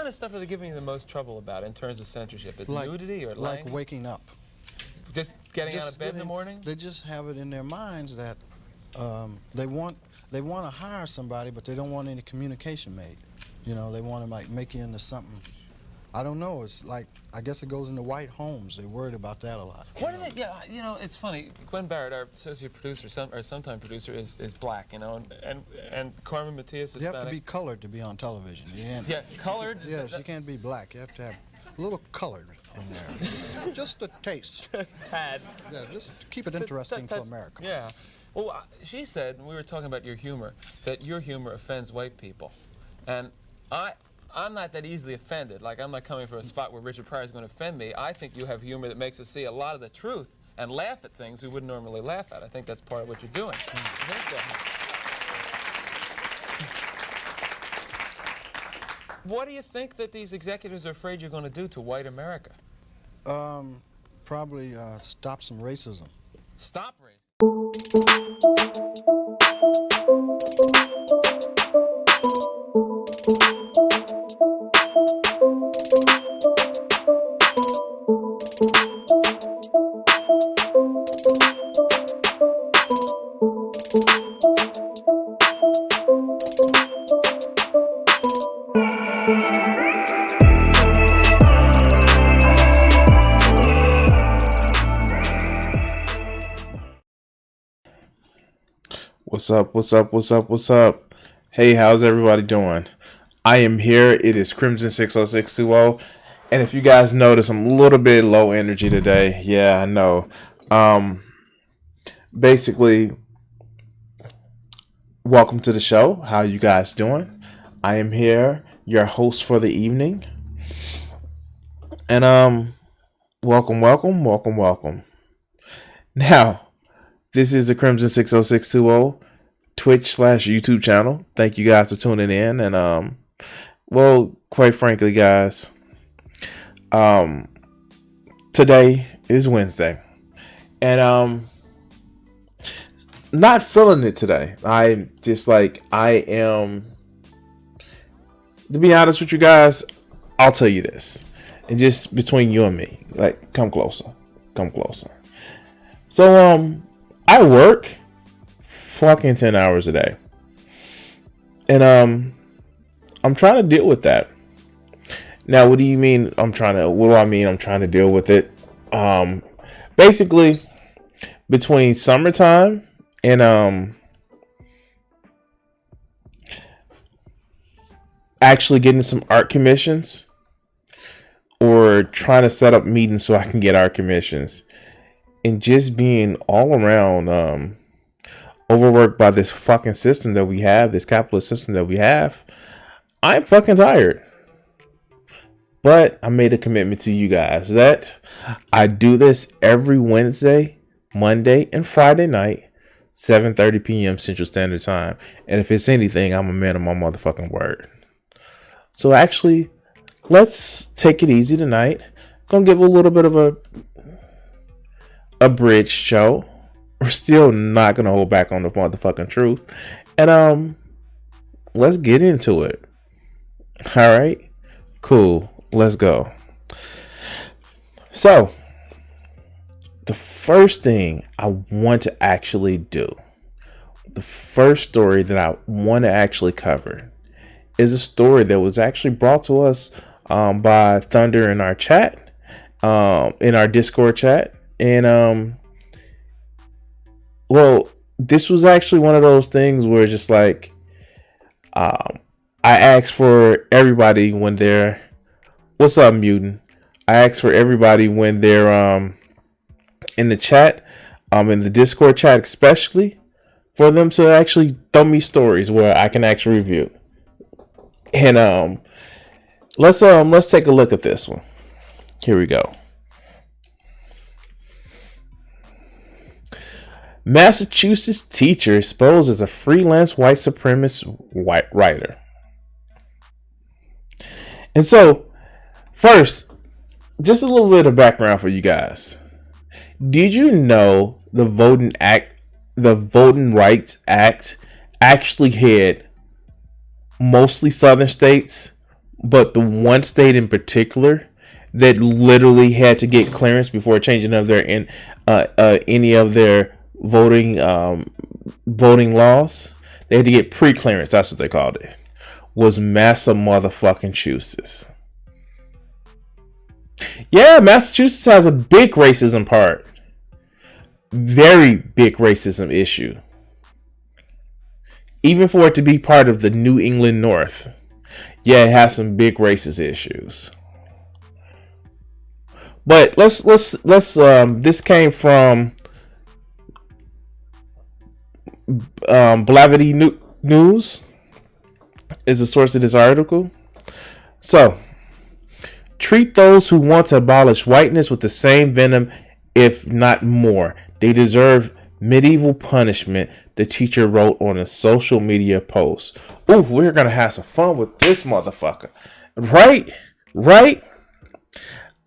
of stuff are they giving you the most trouble about in terms of censorship? Nudity or like language? waking up. Just getting out of bed in the morning? They just have it in their minds that they want to hire somebody, but they don't want any communication made. You know, they want to like make you into something. I don't know. It's like, I guess it goes into white homes. They're worried about that a lot. What are they? Yeah, you know, it's funny. Gwen Barrett, our associate producer, or sometime producer, is black. You know, and Carmen Matias is Hispanic. You have to be colored to be on television. Yeah, colored. Yes, you can't be black. You have to have a little colored in there, just a taste. Tad. Yeah, just to keep it interesting for America. Yeah. Well, she said, and we were talking about your humor, that your humor offends white people, and I'm not that easily offended. Like, I'm not coming from a spot where Richard Pryor is going to offend me. I think you have humor that makes us see a lot of the truth and laugh at things we wouldn't normally laugh at. I think that's part of what you're doing. I think so. What do you think that these executives are afraid you're going to do to white America? Probably stop some racism. Stop racism? What's up? What's up? What's up? What's up? Hey, how's everybody doing? I am here. It is Crimson 60620. And if you guys notice, I'm a little bit low energy today. Yeah, I know. Basically, welcome to the show. How you guys doing? I am here, your host for the evening. And welcome. Now, this is the Crimson 60620 Twitch/YouTube channel. Thank you guys for tuning in. And well, quite frankly, guys, today is Wednesday, and not feeling it today. I am, to be honest with you guys, I'll tell you this, and just between you and me, like, come closer. So I work fucking 10 hours a day, and I'm trying to deal with that. Now, what do you mean what do I mean I'm trying to deal with it? Basically, between summertime and actually getting some art commissions, or trying to set up meetings so I can get art commissions, and just being all around overworked by this fucking system that we have, this capitalist system that we have, I'm fucking tired. But I made a commitment to you guys that I do this every Wednesday, Monday, and Friday night, 7:30 p.m. Central Standard Time. And if it's anything, I'm a man of my motherfucking word. So actually, let's take it easy tonight. Gonna give a little bit of a bridge show. We're still not gonna hold back on the motherfucking truth. And let's get into it. All right, cool. Let's go. So, the first thing I want to actually do, the first story that I want to actually cover, is a story that was actually brought to us by Thunder in our chat, in our Discord chat. And well, this was actually one of those things where just like, I asked for everybody when they're, what's up, Mutant? I asked for everybody when they're in the chat, in the Discord chat especially, for them to actually throw me stories where I can actually review. And let's take a look at this one. Here we go. Massachusetts teacher exposed as a freelance white supremacist writer. And so, first, just a little bit of background for you guys. Did you know the Voting Rights Act actually hit mostly southern states, but the one state in particular that literally had to get clearance before changing of their any of their voting laws. They had to get pre-clearance. That's what they called it. Was Massa motherfucking Massachusetts. Yeah, Massachusetts has a big racism part. Very big racism issue. Even for it to be part of the New England North. Yeah, it has some big racist issues. But let's this came from Blavity News is the source of this article. So, treat those who want to abolish whiteness with the same venom, if not more. They deserve medieval punishment, the teacher wrote on a social media post. Oh, we're going to have some fun with this motherfucker. Right?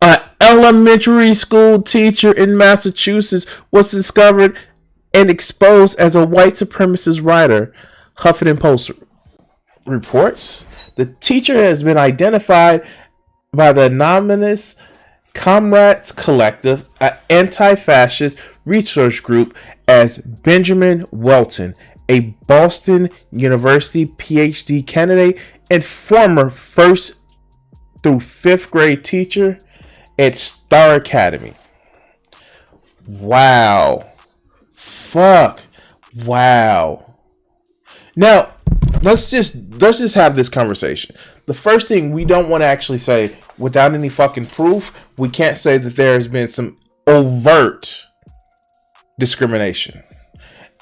An elementary school teacher in Massachusetts was discovered and exposed as a white supremacist writer, Huffington Post reports. The teacher has been identified by the anonymous Comrades Collective, an anti-fascist research group, as Benjamin Welton, a Boston University PhD candidate and former 1st through 5th grade teacher at Star Academy. Wow. Fuck. Wow. Now, let's just have this conversation. The first thing, we don't want to actually say, without any fucking proof, we can't say that there has been some overt discrimination.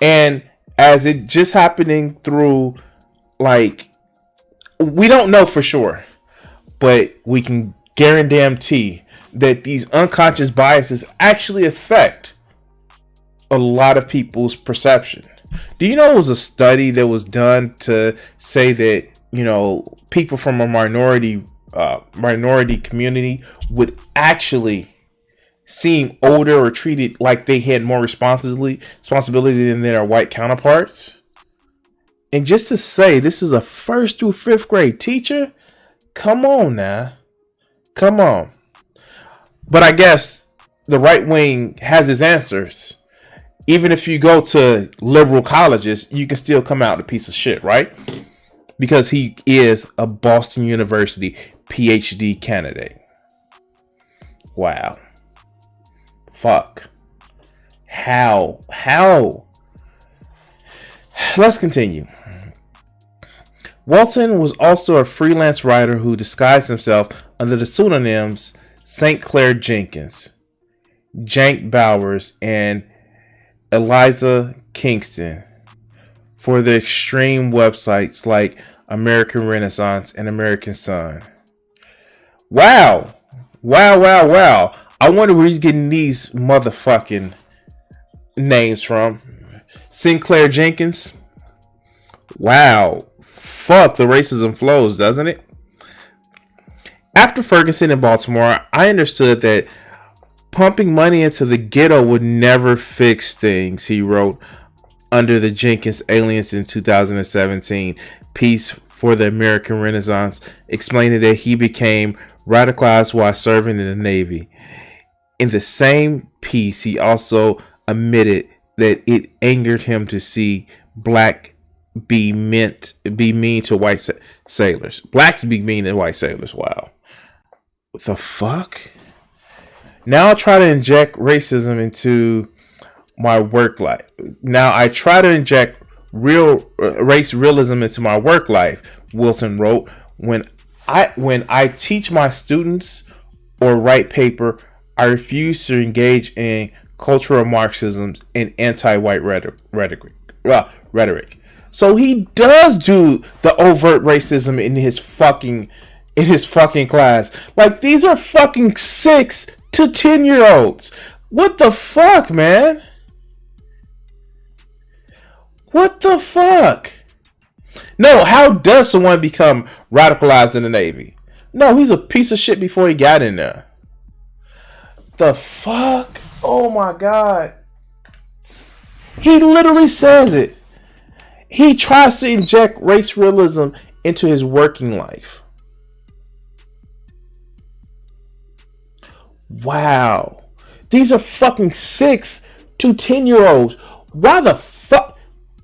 And as it just happening through, like, we don't know for sure, but we can guarantee that these unconscious biases actually affect a lot of people's perception. Do you know it was a study that was done to say that, you know, people from a minority community would actually seem older or treated like they had more responsibility than their white counterparts? And just to say this is a 1st through 5th grade teacher, come on now. Come on. But I guess the right wing has its answers. Even if you go to liberal colleges, you can still come out a piece of shit, right? Because he is a Boston University PhD candidate. Wow. Fuck. How? Let's continue. Walton was also a freelance writer who disguised himself under the pseudonyms St. Clair Jenkins, Jank Bowers, and Eliza Kingston for the extreme websites like American Renaissance and American Sun. Wow. I wonder where he's getting these motherfucking names from. Sinclair Jenkins. Wow. Fuck, the racism flows, doesn't it? After Ferguson in Baltimore, I understood that pumping money into the ghetto would never fix things, he wrote under the Jenkins alias in 2017 piece for the American Renaissance, explaining that he became radicalized while serving in the Navy. In the same piece, he also admitted that it angered him to see black be mean to white sailors. Blacks be mean to white sailors. Wow. What the fuck? Now I try to inject racism into my work life. Now I try to inject race realism into my work life, Wilson wrote. When I teach my students or write paper, I refuse to engage in cultural Marxisms and anti-white rhetoric. So he does do the overt racism in his fucking class. Like, these are fucking 6 to 10-year-olds. What the fuck, man? What the fuck? No, how does someone become radicalized in the Navy? No, he's a piece of shit before he got in there. The fuck? Oh my God. He literally says it. He tries to inject race realism into his working life. Wow. These are fucking 6 to 10-year-olds. Why the fuck?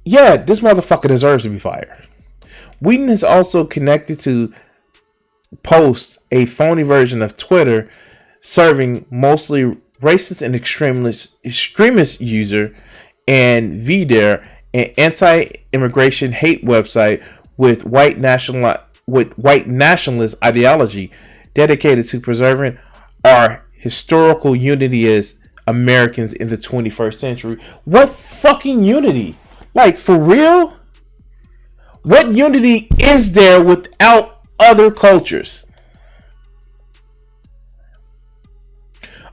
Yeah, this motherfucker deserves to be fired. Wheaton is also connected to Post, a phony version of Twitter, serving mostly racist and extremist user, and VDare, an anti-immigration hate website with white nationalist ideology dedicated to preserving our historical unity as Americans in the 21st century. What fucking unity? Like, for real? What unity is there without other cultures?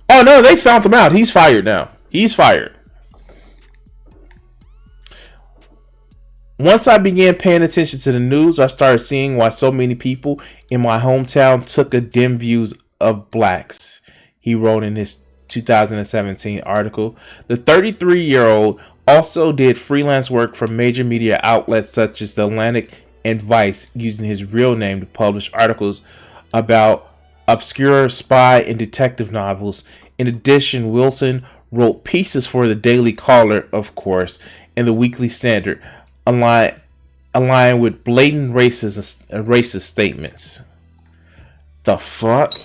Oh no, they found him out. He's fired now. He's fired. Once I began paying attention to the news, I started seeing why so many people in my hometown took a dim views of blacks, he wrote in his 2017 article. The 33-year-old also did freelance work for major media outlets such as The Atlantic and Vice, using his real name to publish articles about obscure spy and detective novels. In addition, Wilson wrote pieces for the Daily Caller, of course, and the Weekly Standard, aligned with blatant racist statements. The fuck?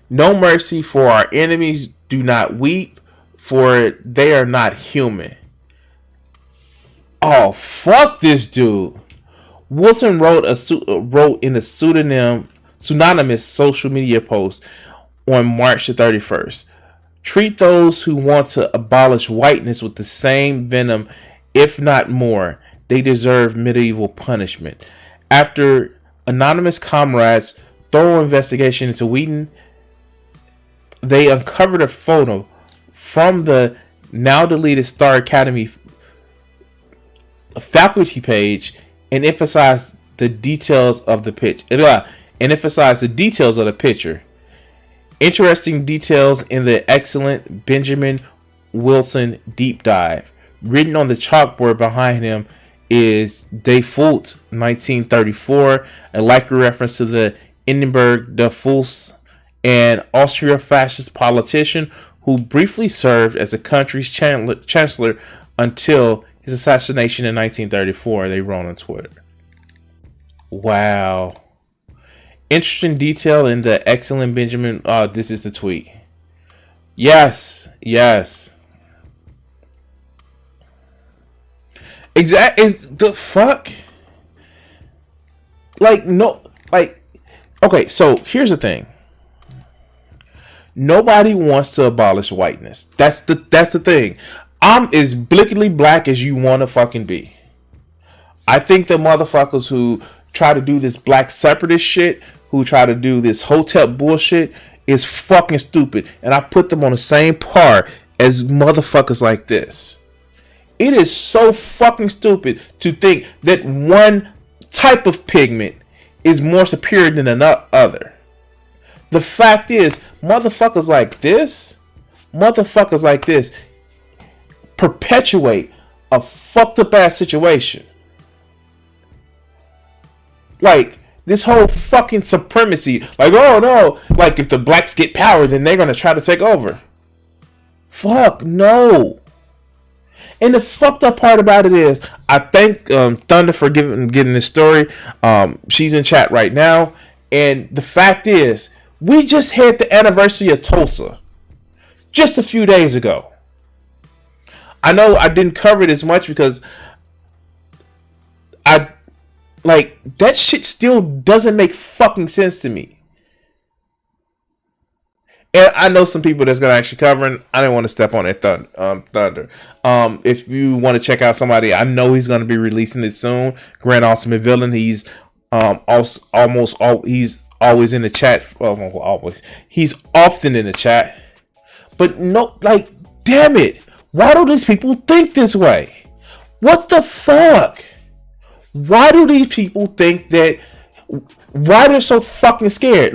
No mercy for our enemies, do not weep, for they are not human. Oh, fuck this dude. Wilson wrote in a pseudonymous social media post on March the 31st. Treat those who want to abolish whiteness with the same venom, if not more. They deserve medieval punishment. After anonymous comrades' thorough investigation into Wheaton, they uncovered a photo from the now deleted Star Academy faculty page and emphasized the details of the picture. Interesting details in the excellent Benjamin Wilson deep dive. Written on the chalkboard behind him is De Fult, 1934, a likely reference to the Hindenburg de Fulst, an Austria fascist politician who briefly served as the country's chancellor until his assassination in 1934, they wrote on Twitter. Wow. Interesting detail in the excellent Benjamin. Oh, this is the tweet. Yes. Is the fuck? Okay, so here's the thing. Nobody wants to abolish whiteness. That's the thing. I'm as blickily black as you want to fucking be. I think the motherfuckers who try to do this black separatist shit, who try to do this hotep bullshit, is fucking stupid. And I put them on the same par as motherfuckers like this. It is so fucking stupid to think that one type of pigment is more superior than another. The fact is, motherfuckers like this perpetuate a fucked up ass situation. Like, this whole fucking supremacy. Like, oh no. Like, if the blacks get power, then they're going to try to take over. Fuck, no. And the fucked up part about it is, I thank Thunder for getting this story. She's in chat right now. And the fact is, we just had the anniversary of Tulsa just a few days ago. I know I didn't cover it as much because that shit still doesn't make fucking sense to me. And I know some people that's gonna actually cover it. I didn't want to step on that thunder. If you want to check out somebody, I know he's gonna be releasing it soon. Grand Ultimate Villain. He's he's always in the chat. Well, always. He's often in the chat. But no, like, damn it. Why do these people think this way? What the fuck? Why do these people think that? Why they're so fucking scared?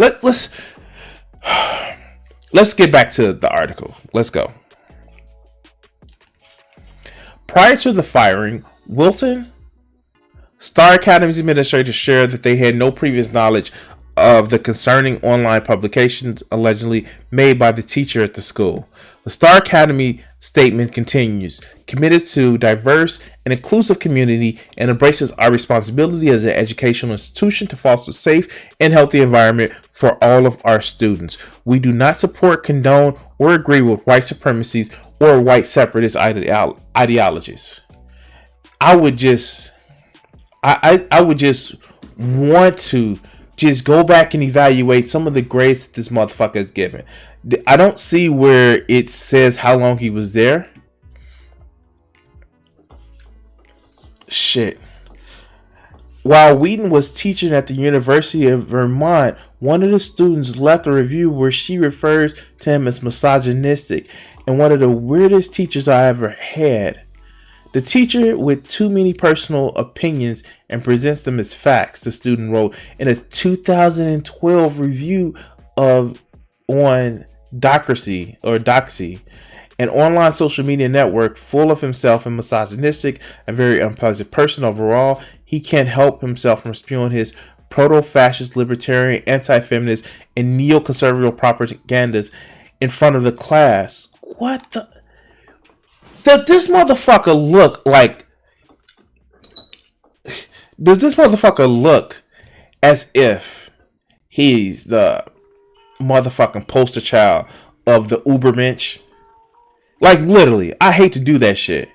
Let's get back to the article. Let's go. Prior to the firing, Wilson, Star Academy's administrators shared that they had no previous knowledge of the concerning online publications allegedly made by the teacher at the school. The Star Academy statement continues, committed to diverse and inclusive community and embraces our responsibility as an educational institution to foster a safe and healthy environment for all of our students. We do not support, condone, or agree with white supremacies or white separatist ideologies. I would just want to just go back and evaluate some of the grades that this motherfucker is given. I don't see where it says how long he was there. Shit. While Wheaton was teaching at the University of Vermont, one of the students left a review where she refers to him as misogynistic and one of the weirdest teachers I ever had. The teacher with too many personal opinions and presents them as facts, the student wrote in a 2012 review on Doxy, an online social media network full of himself and misogynistic and very unpleasant person overall. He can't help himself from spewing his proto-fascist, libertarian, anti-feminist, and neoconservative propagandas in front of the class. What the? Does this motherfucker look like? Does this motherfucker look as if he's the motherfucking poster child of the Ubermensch? Like, literally, I hate to do that shit.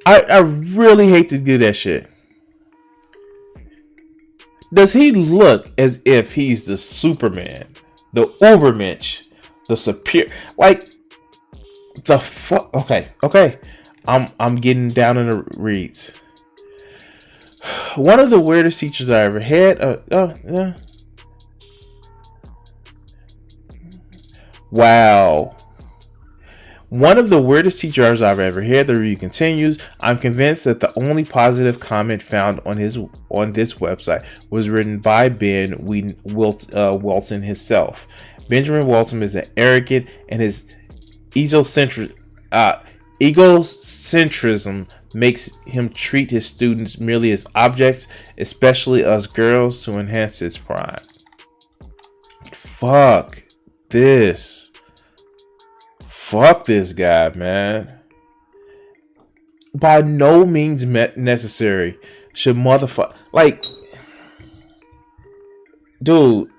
I really hate to do that shit. Does he look as if he's the Superman, the Ubermensch, the superior? Like, the fuck? Okay. I'm getting down in the reads. One of the weirdest teachers I ever had. Wow. One of the weirdest teachers I've ever had. The review continues. I'm convinced that the only positive comment found on this website was written by Ben Walton himself. Benjamin Walton is an arrogant, and his egocentrism makes him treat his students merely as objects, especially us girls, to enhance his pride. Fuck this guy, man. By no means necessary should motherfucker, like, dude,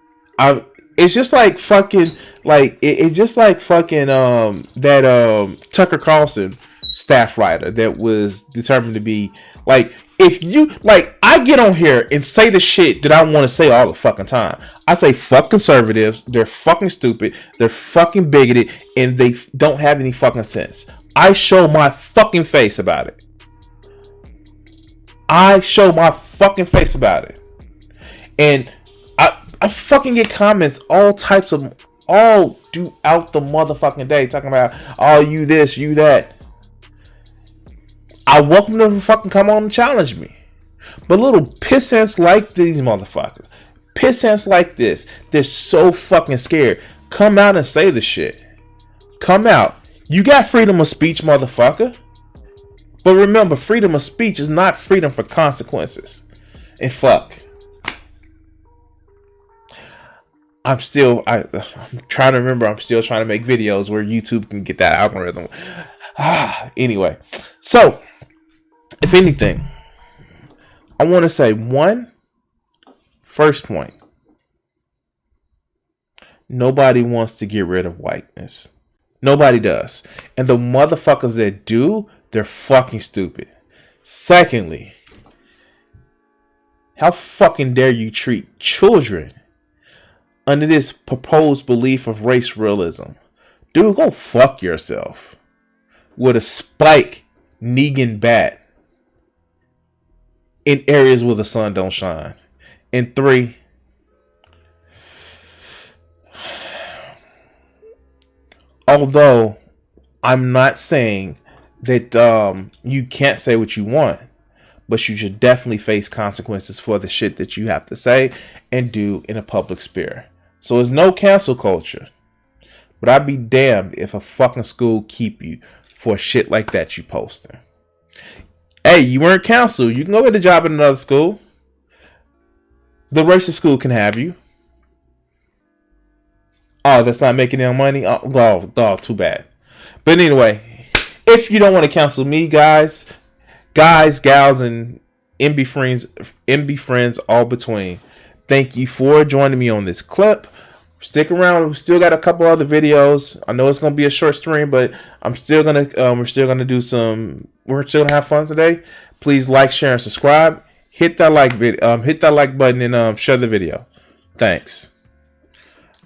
it's just like fucking, like, it's just like fucking that Tucker Carlson staff writer that was determined to be like, if you, like, I get on here and say the shit that I want to say all the fucking time. I say fuck conservatives, they're fucking stupid, they're fucking bigoted, and they don't have any fucking sense. I show my fucking face about it. And I fucking get comments all throughout the motherfucking day talking about, oh, you this, you that. I welcome them to fucking come on and challenge me. But little pissants like these motherfuckers, pissants like this, they're so fucking scared. Come out and say the shit. Come out. You got freedom of speech, motherfucker. But remember, freedom of speech is not freedom for consequences. And fuck. I'm trying to remember. I'm still trying to make videos where YouTube can get that algorithm. Anyway, so if anything, I want to say first point. Nobody wants to get rid of whiteness. Nobody does. And the motherfuckers that do, they're fucking stupid. Secondly, how fucking dare you treat children under this proposed belief of race realism? Dude, go fuck yourself with a spike Negan bat in areas where the sun don't shine. And 3, although I'm not saying that you can't say what you want, but you should definitely face consequences for the shit that you have to say and do in a public sphere. So there's no cancel culture. But I'd be damned if a fucking school keep you for shit like that you posting. Hey, you weren't canceled. You can go get a job at another school. the racist school can have you. Oh, that's not making any money? Oh, too bad. But anyway, if you don't want to cancel me, guys, gals, and MB friends all between, thank you for joining me on this clip. Stick around. We still got a couple other videos. I know it's gonna be a short stream, but we're still gonna have fun today. Please like, share, and subscribe. Hit that like button and share the video. Thanks.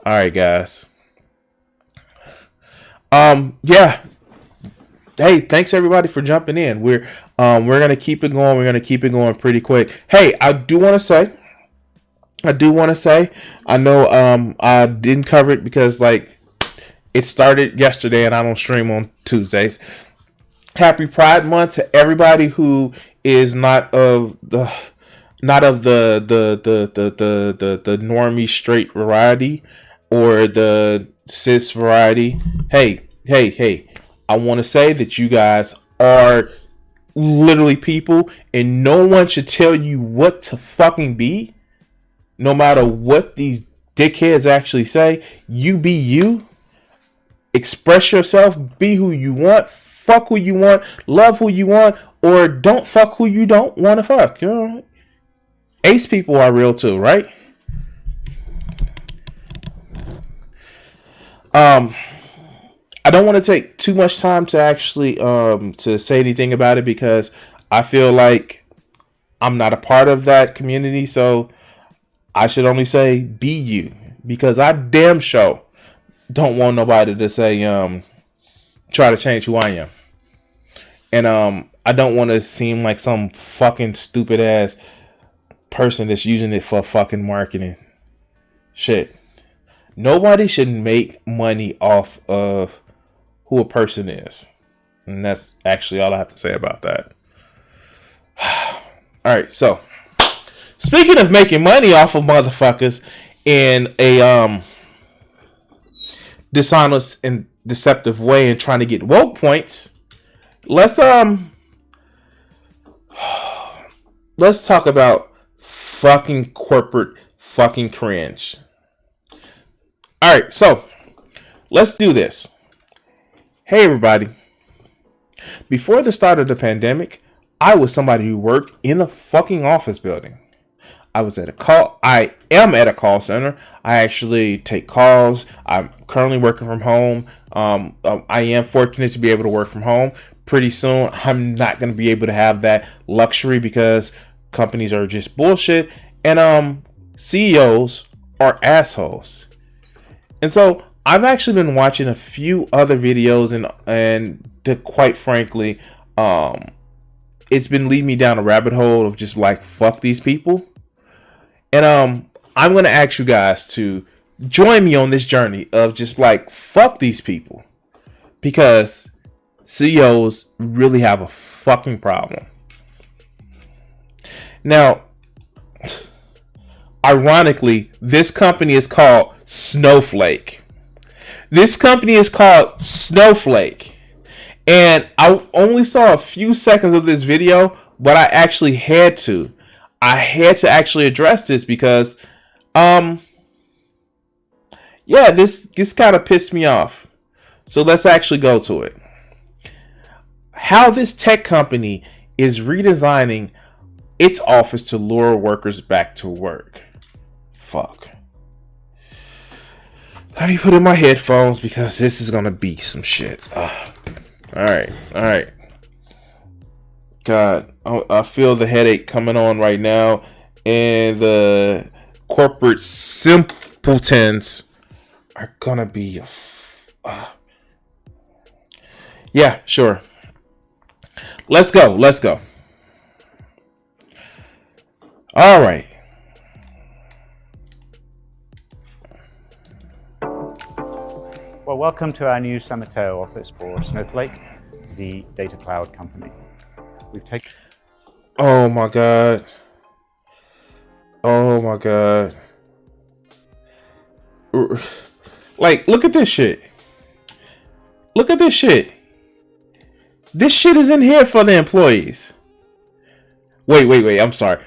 All right, guys. Yeah. Hey, thanks everybody for jumping in. We're gonna keep it going. We're gonna keep it going pretty quick. Hey, I do want to say, I know I didn't cover it because like it started yesterday and I don't stream on Tuesdays. Happy Pride Month to everybody who is not of the normie straight variety or the cis variety. Hey, I want to say that you guys are literally people and no one should tell you what to fucking be. No matter what these dickheads actually say, you be you. Express yourself, be who you want, fuck who you want, love who you want, or don't fuck who you don't want to fuck. You know? Ace people are real too, right? I don't want to take too much time to actually to say anything about it because I feel like I'm not a part of that community, so I should only say be you because I damn sure don't want nobody to say try to change who I am. And I don't want to seem like some fucking stupid ass person that's using it for fucking marketing. Shit. Nobody should make money off of who a person is. And that's actually all I have to say about that. Alright, so speaking of making money off of motherfuckers in a dishonest and deceptive way and trying to get woke points, let's talk about fucking corporate fucking cringe. Alright, so let's do this. Hey everybody. Before the start of the pandemic, I was somebody who worked in a fucking office building. I am at a call center. I actually take calls. I'm currently working from home. I am fortunate to be able to work from home. Pretty soon, I'm not going to be able to have that luxury because companies are just bullshit and CEOs are assholes. And so I've actually been watching a few other videos and to quite frankly, it's been leading me down a rabbit hole of just like fuck these people. And I'm gonna ask you guys to join me on this journey of just like fuck these people because CEOs really have a fucking problem. Now, ironically, this company is called Snowflake. And I only saw a few seconds of this video, but I actually had to. Actually address this because, this kind of pissed me off. So let's actually go to it. How this tech company is redesigning its office to lure workers back to work. Fuck. Let me put in my headphones because this is gonna be some shit. Alright. God, I feel the headache coming on right now, and the corporate simpletons are gonna be. Yeah, sure. Let's go. All right. Well, welcome to our new San Mateo office for Snowflake, the data cloud company. We've taken... Oh my God. Like, look at this shit. This shit is in here for the employees. Wait. I'm sorry.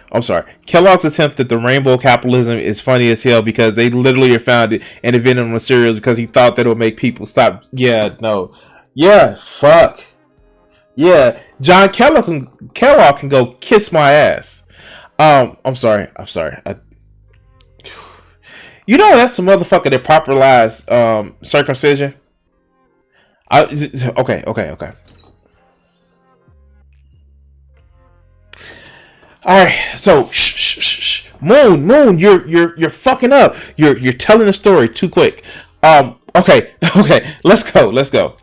Kellogg's attempt at the rainbow capitalism is funny as hell because they literally found it and invented on the cereals because he thought that it would make people stop. Yeah, no. Yeah, fuck. Yeah, John Kellogg can go kiss my ass. I'm sorry. You know that's some motherfucker that popularized circumcision. Okay. All right, so shh. Moon, you're fucking up. You're telling the story too quick. Okay. Let's go.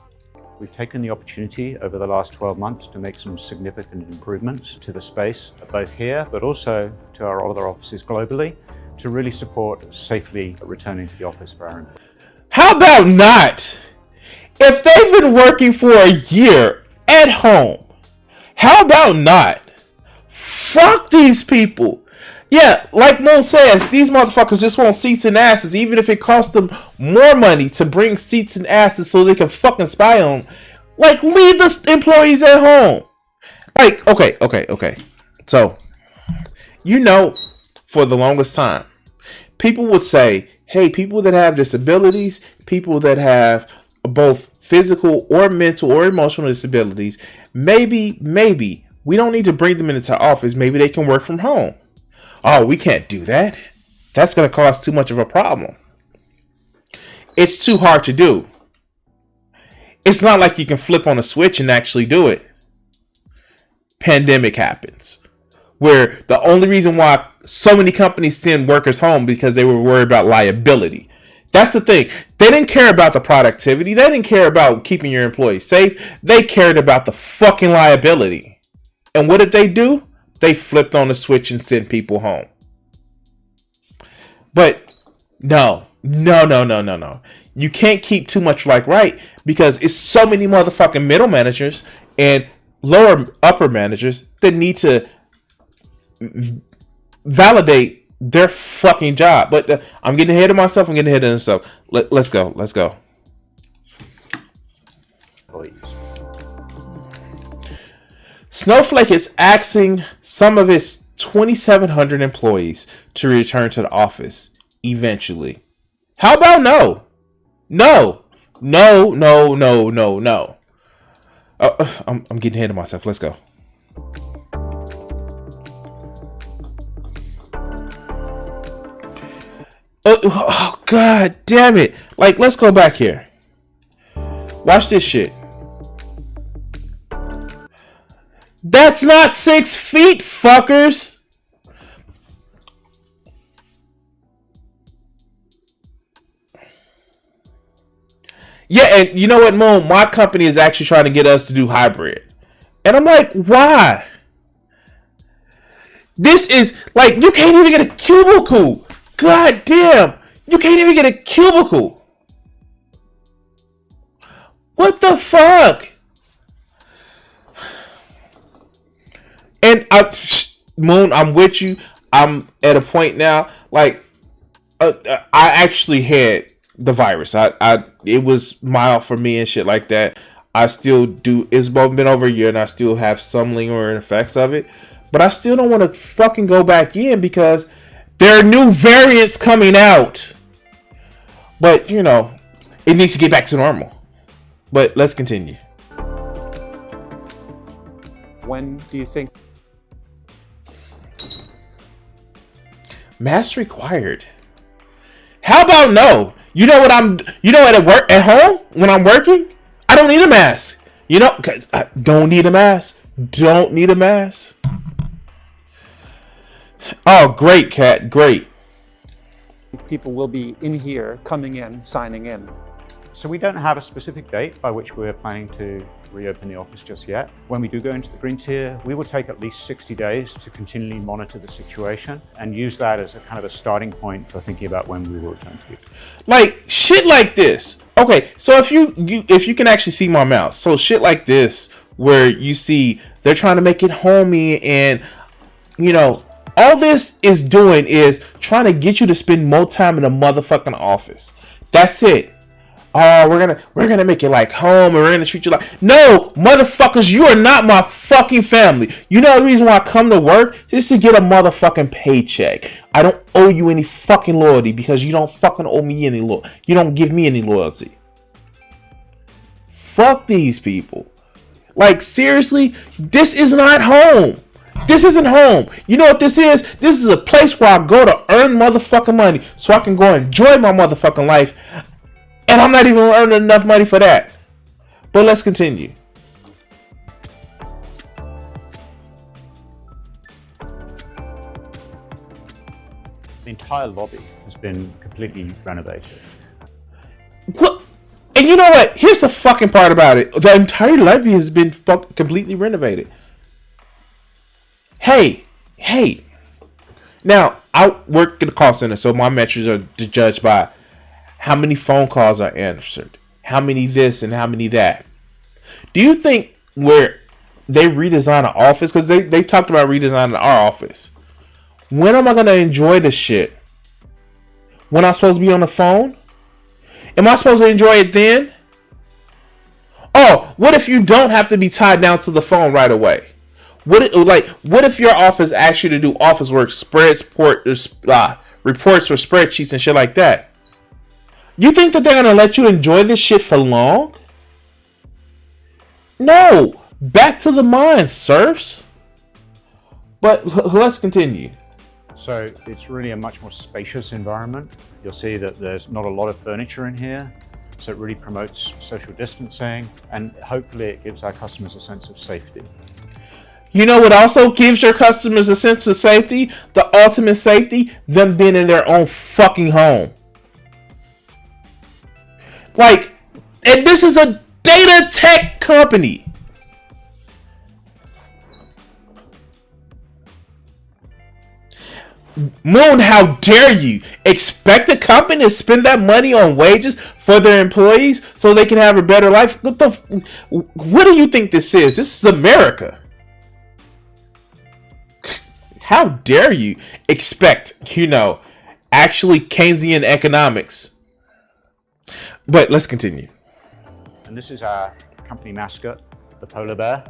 We've taken the opportunity over the last 12 months to make some significant improvements to the space, both here, but also to our other offices globally, to really support safely returning to the office for our employees. How about not? If they've been working for a year at home, how about not? Fuck these people. Yeah, like Mo says, these motherfuckers just want seats and asses, even if it costs them more money to bring seats and asses so they can fucking spy on them. Like, leave the employees at home. Like, okay. So, for the longest time, people would say, hey, people that have disabilities, people that have both physical or mental or emotional disabilities, maybe, we don't need to bring them into the office. Maybe they can work from home. Oh, we can't do that. That's going to cause too much of a problem. It's too hard to do. It's not like you can flip on a switch and actually do it. Pandemic happens. Where the only reason why so many companies send workers home because they were worried about liability. That's the thing. They didn't care about the productivity. They didn't care about keeping your employees safe. They cared about the fucking liability. And what did they do? They flipped on the switch and sent people home. But no. You can't keep too much like right because it's so many motherfucking middle managers and upper managers that need to validate their fucking job. But I'm getting ahead of myself. Let's go. Please. Snowflake is asking some of its 2,700 employees to return to the office eventually. How about no? No. I'm getting ahead of myself. Let's go. Oh, god damn it. Like, let's go back here. Watch this shit. That's not 6 feet, fuckers. Yeah, and you know what, Mo? My company is actually trying to get us to do hybrid. And I'm like, why? This is, like, you can't even get a cubicle. God damn. You can't even get a cubicle. What the fuck? And Moon, I'm with you. I'm at a point now. Like, I actually had the virus. It was mild for me and shit like that. I still do. It's been over a year, and I still have some lingering effects of it. But I still don't want to fucking go back in because there are new variants coming out. But it needs to get back to normal. But let's continue. When do you think? Mask required. How about no? You know what at home when I'm working, I don't need a mask. Cause I don't need a mask. Don't need a mask. Oh, great, Kat, great. People will be in here, coming in, signing in. So we don't have a specific date by which we're planning to reopen the office just yet. When we do go into the green tier, we will take at least 60 days to continually monitor the situation and use that as a kind of a starting point for thinking about when we will return to it. Like shit like this. Okay, so if you can actually see my mouse, so shit like this where you see they're trying to make it homey and all this is doing is trying to get you to spend more time in a motherfucking office. That's it. oh, we're gonna make it like home, and we're gonna treat you like, no, motherfuckers, you are not my fucking family. You know the reason why I come to work is to get a motherfucking paycheck. I don't owe you any fucking loyalty because you don't fucking owe me any you don't give me any loyalty. Fuck these people. Like, seriously, this is not home. This isn't home. You know what this is? This is a place where I go to earn motherfucking money so I can go enjoy my motherfucking life. And I'm not even earning enough money for that. But let's continue. The entire lobby has been completely renovated. What? And you know what? Here's the fucking part about it. The entire lobby has been completely renovated. Hey. Now, I work in the call center, so my metrics are judged by how many phone calls are answered, how many this and how many that. Do you think where they redesign an office, because they talked about redesigning our office, when am I going to enjoy this shit? When I'm supposed to be on the phone? Am I supposed to enjoy it then? Oh, what if you don't have to be tied down to the phone right away? What if your office asks you to do office work, reports or spreadsheets and shit like that? You think that they're going to let you enjoy this shit for long? No. Back to the mines, serfs. But let's continue. So it's really a much more spacious environment. You'll see that there's not a lot of furniture in here. So it really promotes social distancing, and hopefully it gives our customers a sense of safety. You know what also gives your customers a sense of safety? The ultimate safety? Them being in their own fucking home. Like, and this is a data tech company. Moon, how dare you expect a company to spend that money on wages for their employees so they can have a better life? What do you think this is? This is America. How dare you expect, actually Keynesian economics? But let's continue. And this is our company mascot, the polar bear.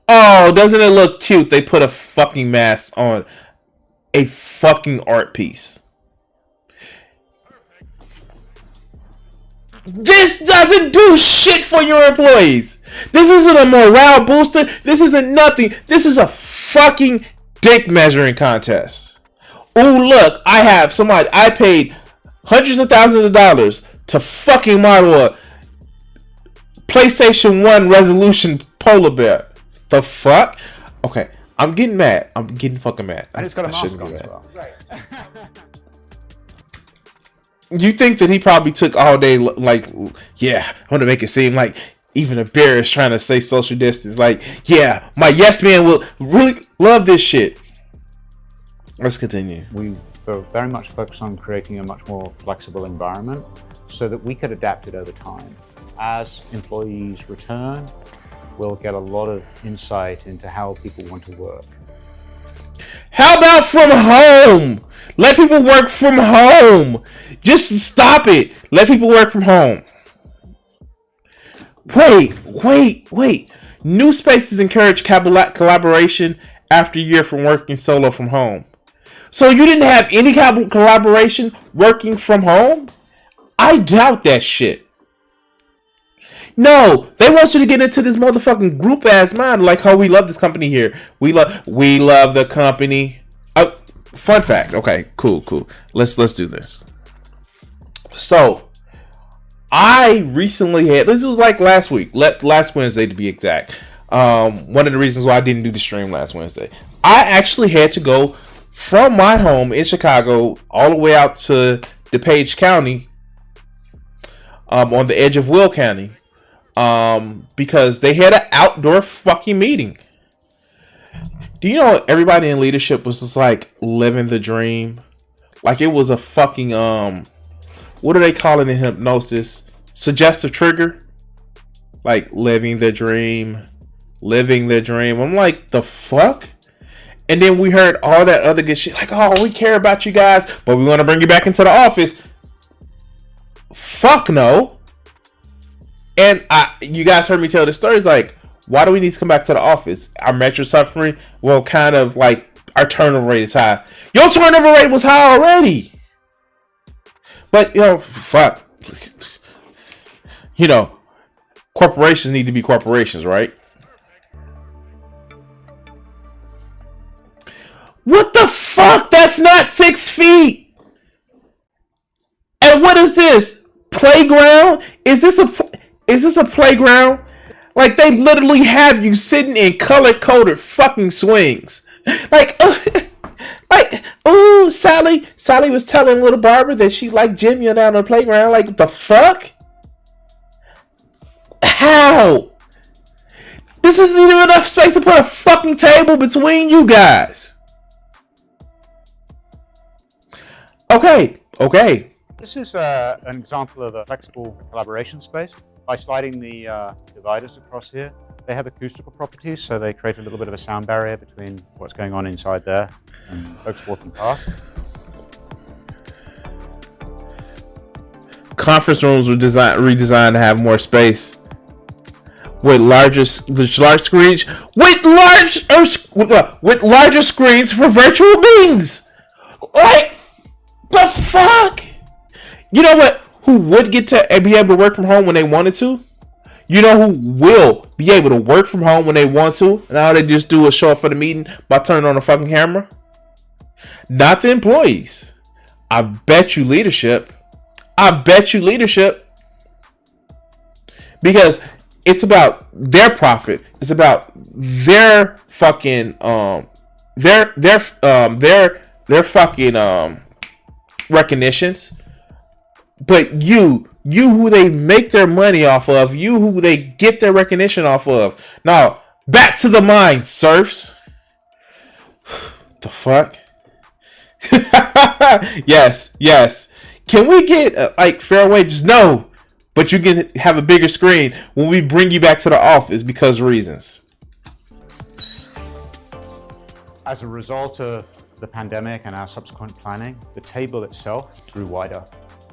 Oh, doesn't it look cute? They put a fucking mask on a fucking art piece. This doesn't do shit for your employees. This isn't a morale booster. This isn't nothing. This is a fucking dick measuring contest. Oh, look, I paid hundreds of thousands of dollars to fucking model a PlayStation 1 resolution polar bear. The fuck? Okay, I'm getting mad. I'm getting fucking mad. And it's got a mask on as well. Right. You think that he probably took all day, like, yeah, I want to make it seem like even a bear is trying to say social distance. Like, yeah, my yes man will really love this shit. Let's continue. We were very much focused on creating a much more flexible environment so that we could adapt it over time. As employees return, we'll get a lot of insight into how people want to work. How about from home? Let people work from home. Just stop it. Let people work from home. Wait. New spaces encourage collaboration after a year from working solo from home. So you didn't have any collaboration working from home? I doubt that shit. No, they want you to get into this motherfucking group ass mind, like, oh, we love this company here. We love the company. Fun fact. Okay, cool. Let's do this. So, I recently had, this was like last week, last Wednesday to be exact. One of the reasons why I didn't do the stream last Wednesday, I actually had to go from my home in Chicago all the way out to DuPage County, on the edge of Will County. Because they had an outdoor fucking meeting. Do you know everybody in leadership was just like living the dream? Like it was a fucking, what do they call it in hypnosis? Suggestive trigger? Like living the dream. I'm like, the fuck? And then we heard all that other good shit. Like, oh, we care about you guys, but we want to bring you back into the office. fuck no. And you guys heard me tell the stories like, why do we need to come back to the office? Our metrics suffering. Well, kind of like our turnover rate is high. Your turnover rate was high already. But fuck. Corporations need to be corporations, right? What the fuck? That's not 6 feet. And what is this? Playground? Is this a playground? Like, they literally have you sitting in color-coded fucking swings. Like, ooh, Sally was telling little Barbara that she liked Jimmy down on the playground. Like, what the fuck? How? This isn't even enough space to put a fucking table between you guys. Okay. This is an example of a flexible collaboration space. By sliding the dividers across here, they have acoustical properties, so they create a little bit of a sound barrier between what's going on inside there and folks walking past. Conference rooms were redesigned to have more space with larger screens, with larger screens for virtual meetings. Like, the fuck? You know what? Who would get to be able to work from home when they wanted to? You know who will be able to work from home when they want to? And all they just do is show up for the meeting by turning on the fucking camera? Not the employees. I bet you leadership. Because it's about their profit. It's about their fucking their fucking recognitions. But you who they make their money off of, you who they get their recognition off of. Now, back to the mine, serfs. The fuck? Yes. Can we get fair wages? No. But you can have a bigger screen when we bring you back to the office because reasons. As a result of the pandemic and our subsequent planning, the table itself grew wider.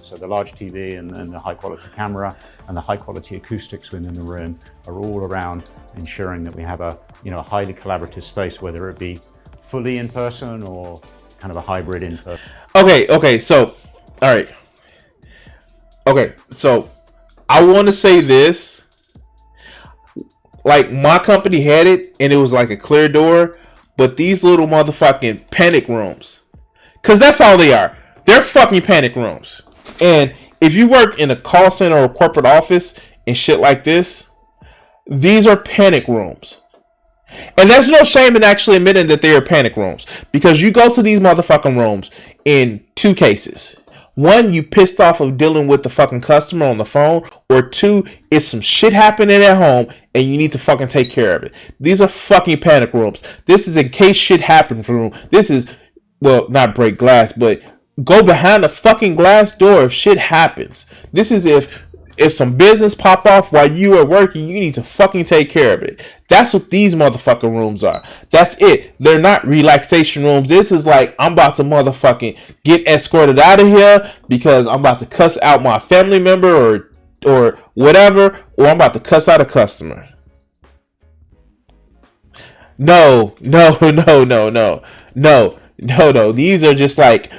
So the large TV and the high quality camera and the high quality acoustics within the room are all around ensuring that we have a highly collaborative space, whether it be fully in person or kind of a hybrid in person. Okay, so all right. Okay, so I want to say this. Like, my company had it and it was like a clear door, but these little motherfucking panic rooms, because that's all they are. They're fucking panic rooms. And if you work in a call center or a corporate office and shit like this, these are panic rooms. And there's no shame in actually admitting that they are panic rooms, because you go to these motherfucking rooms in 2 cases. 1, you pissed off of dealing with the fucking customer on the phone, or 2, it's some shit happening at home and you need to fucking take care of it. These are fucking panic rooms. This is in case shit happens room. This is, well, not break glass, but go behind the fucking glass door if shit happens. This is if some business pop off while you are working, you need to fucking take care of it. That's what these motherfucking rooms are. That's it. They're not relaxation rooms. This is like, I'm about to motherfucking get escorted out of here because I'm about to cuss out my family member or whatever, or I'm about to cuss out a customer. No. These are just like,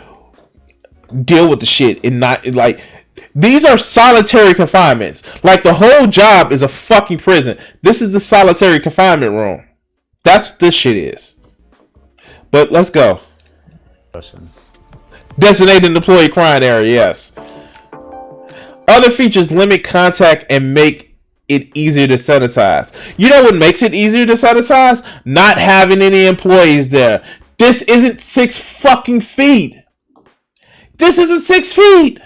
deal with the shit and not like, these are solitary confinements. Like, the whole job is a fucking prison. This is the solitary confinement room. That's what this shit is. But let's go. Designated employee crying area, yes. Other features limit contact and make it easier to sanitize. You know what makes it easier to sanitize? Not having any employees there. This isn't 6 fucking feet. This isn't 6 feet.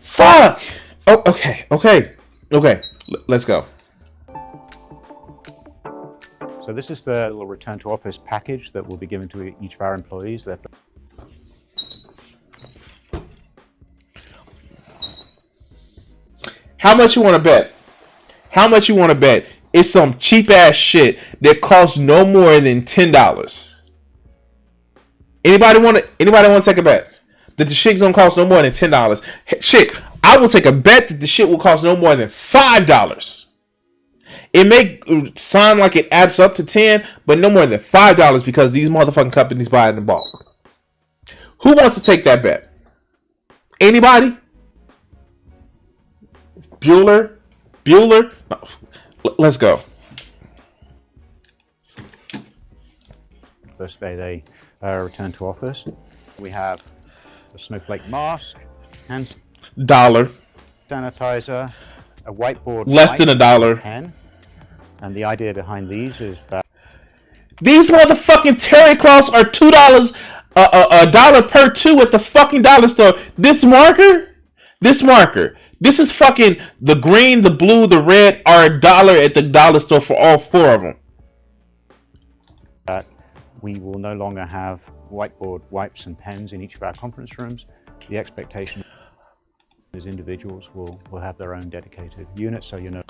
Fuck. Oh, okay. Let's go. So this is the little return to office package that will be given to each of our employees. How much you want to bet? It's some cheap ass shit that costs no more than $10. Anybody want to take a bet? that the shit's gonna cost no more than $10. Shit, I will take a bet that the shit will cost no more than $5. It may sound like it adds up to 10, but no more than $5 because these motherfucking companies buy it in bulk. Who wants to take that bet? Anybody? Bueller? No. Let's go. First day they return to office. We have a snowflake mask, hand $1. sanitizer, a whiteboard, Less than $1. pen. And the idea behind these is that These motherfucking terry cloths are $2, a dollar per two at the fucking dollar store. This marker, this is fucking the green, the blue, the red are $1 at the dollar store for all 4 of them. we will no longer have whiteboard wipes and pens in each of our conference rooms. The expectation is individuals will have their own dedicated unit, so you know.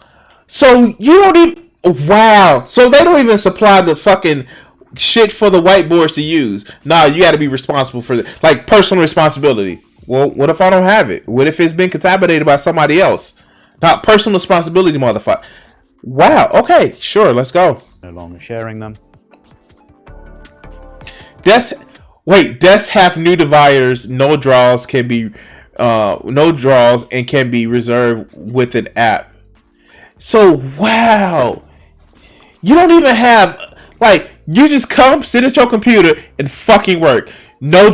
So you don't even, wow. So they don't even supply the fucking shit for the whiteboards to use. Nah, you got to be responsible for it. Like personal responsibility. Well, what if I don't have it? What if it's been contaminated by somebody else? Not personal responsibility, motherfucker. Wow. Okay, sure. Let's go. No longer sharing them. Desks have new dividers. No draws can be, no draws and can be reserved with an app. So wow, you don't even have like you just come sit at your computer and fucking work. No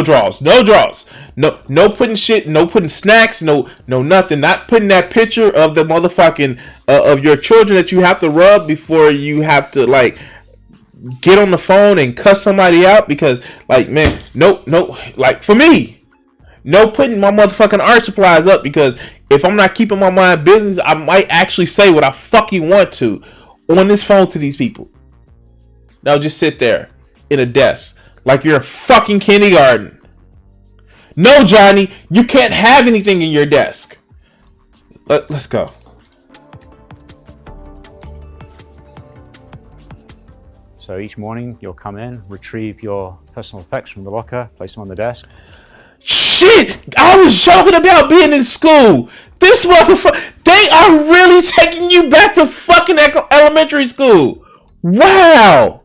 draws. No putting shit. No putting snacks. No nothing. Not putting that picture of the motherfucking of your children that you have to rub before you have to like get on the phone and cuss somebody out because like man, no, like for me, no putting my motherfucking art supplies up because if I'm not keeping my mind business, I might actually say what I fucking want to on this phone to these people. Now just sit there in a desk like you're in fucking kindergarten. No, Johnny, you can't have anything in your desk. Let's go. So each morning you'll come in, retrieve your personal effects from the locker, place them on the desk. Shit! I was joking about being in school. This motherfucker, they are really taking you back to fucking elementary school. Wow.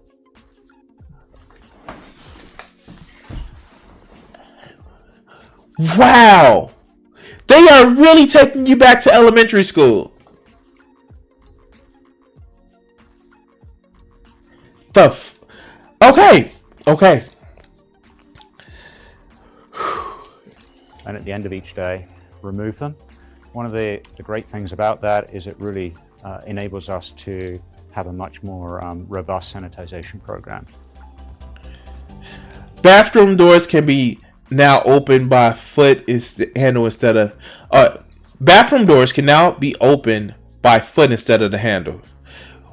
Wow. They are really taking you back to elementary school. Okay. And at the end of each day, remove them. One of the great things about that is it really enables us to have a much more robust sanitization program. Bathroom doors can be now opened by foot handle instead of bathroom doors can now be opened by foot instead of the handle.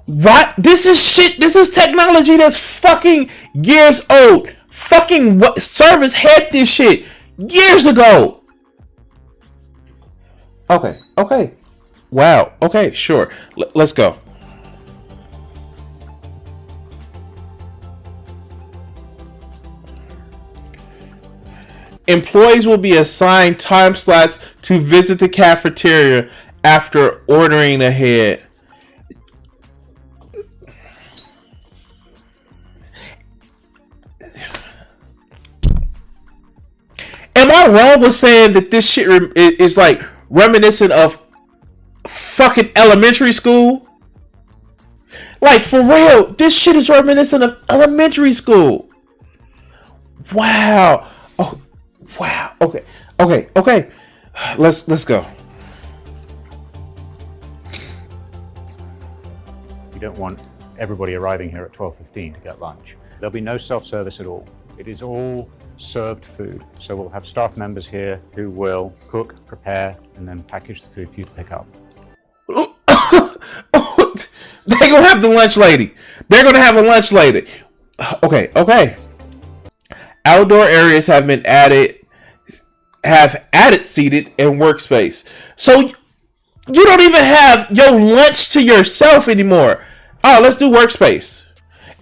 What? This is shit. This is technology that's fucking years old. Fucking what? Service had this shit years ago. Okay. Wow. Okay, sure. Let's go. Employees will be assigned time slots to visit the cafeteria after ordering ahead. Am I wrong with saying that this shit is like reminiscent of fucking elementary school? Like for real, this shit is reminiscent of elementary school. Wow. Oh, wow. Okay. Let's go. We don't want everybody arriving here at 12:15 to get lunch. There'll be no self-service at all. It is all served food. So we'll have staff members here who will cook, prepare, and then package the food for you to pick up. They're gonna have the lunch lady. They're gonna have a lunch lady. Okay. Outdoor areas have added seated and workspace. So you don't even have your lunch to yourself anymore. Oh, let's do workspace.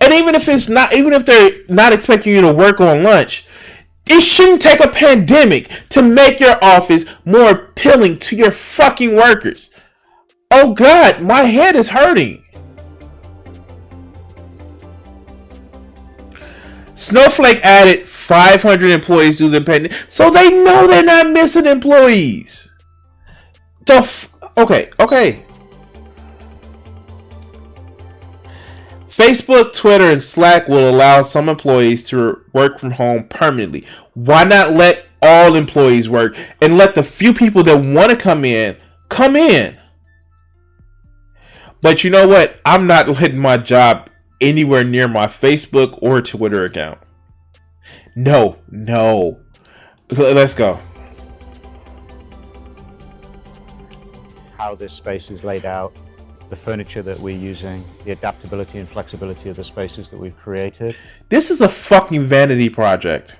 And even if they're not expecting you to work on lunch, It shouldn't take a pandemic to make your office more appealing to your fucking workers. Oh God, my head is hurting. Snowflake added 500 employees due to the pandemic, so they know they're not missing employees. Okay. Facebook, Twitter, and Slack will allow some employees to work from home permanently. Why not let all employees work and let the few people that want to come in, come in? But you know what? I'm not letting my job anywhere near my Facebook or Twitter account. No. Let's go. How this space is laid out, the furniture that we're using, the adaptability and flexibility of the spaces that we've created. This is a fucking vanity project.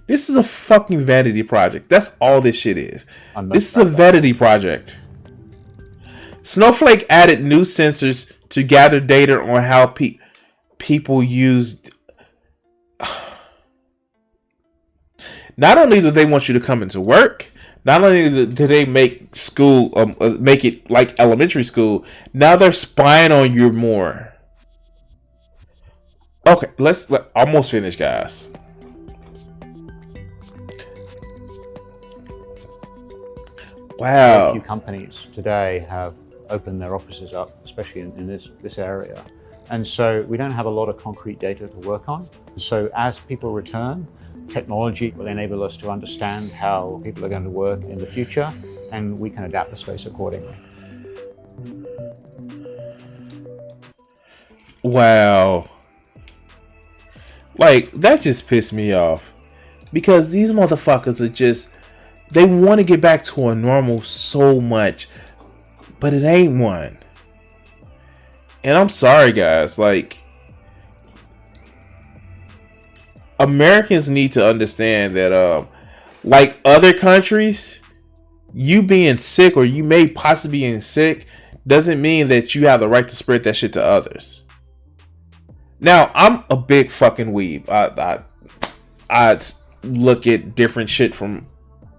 This is a fucking vanity project. That's all this shit is. This is a vanity project. Snowflake added new sensors to gather data on how people used. Not only do they want you to come into work, not only do they make school make it like elementary school, now they're spying on you more. Okay, let's almost finish, guys. Wow. A few companies today have opened their offices up, especially in this area. And so we don't have a lot of concrete data to work on. So as people return, technology will enable us to understand how people are going to work in the future, and we can adapt the space accordingly. Wow. Like, that just pissed me off. Because these motherfuckers are just, they want to get back to a normal so much, but it ain't one. And I'm sorry, guys, like, Americans need to understand that, like other countries, you being sick or you may possibly being sick doesn't mean that you have the right to spread that shit to others. Now, I'm a big fucking weeb. I look at different shit from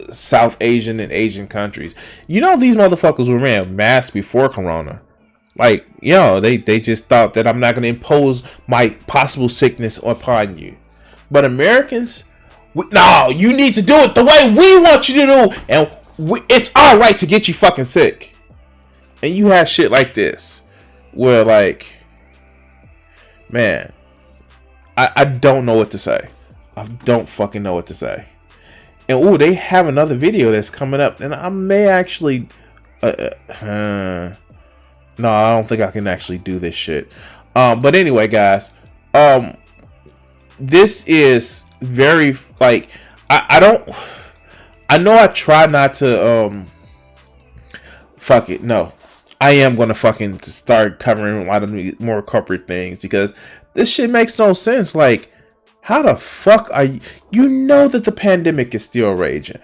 South Asian and Asian countries. You know, these motherfuckers were wearing masks before Corona. Like, you know, they just thought that I'm not going to impose my possible sickness upon you. But Americans, no, you need to do it the way we want you to do. And it's our right to get you fucking sick. And you have shit like this where, like, man, I don't know what to say. I don't fucking know what to say. And ooh, they have another video that's coming up, and I may actually no, I don't think I can actually do this shit. But anyway, guys, this is very, like, I know I try not to fuck it. No, I am gonna fucking start covering a lot of more corporate things because this shit makes no sense. Like, how the fuck are you know that the pandemic is still raging?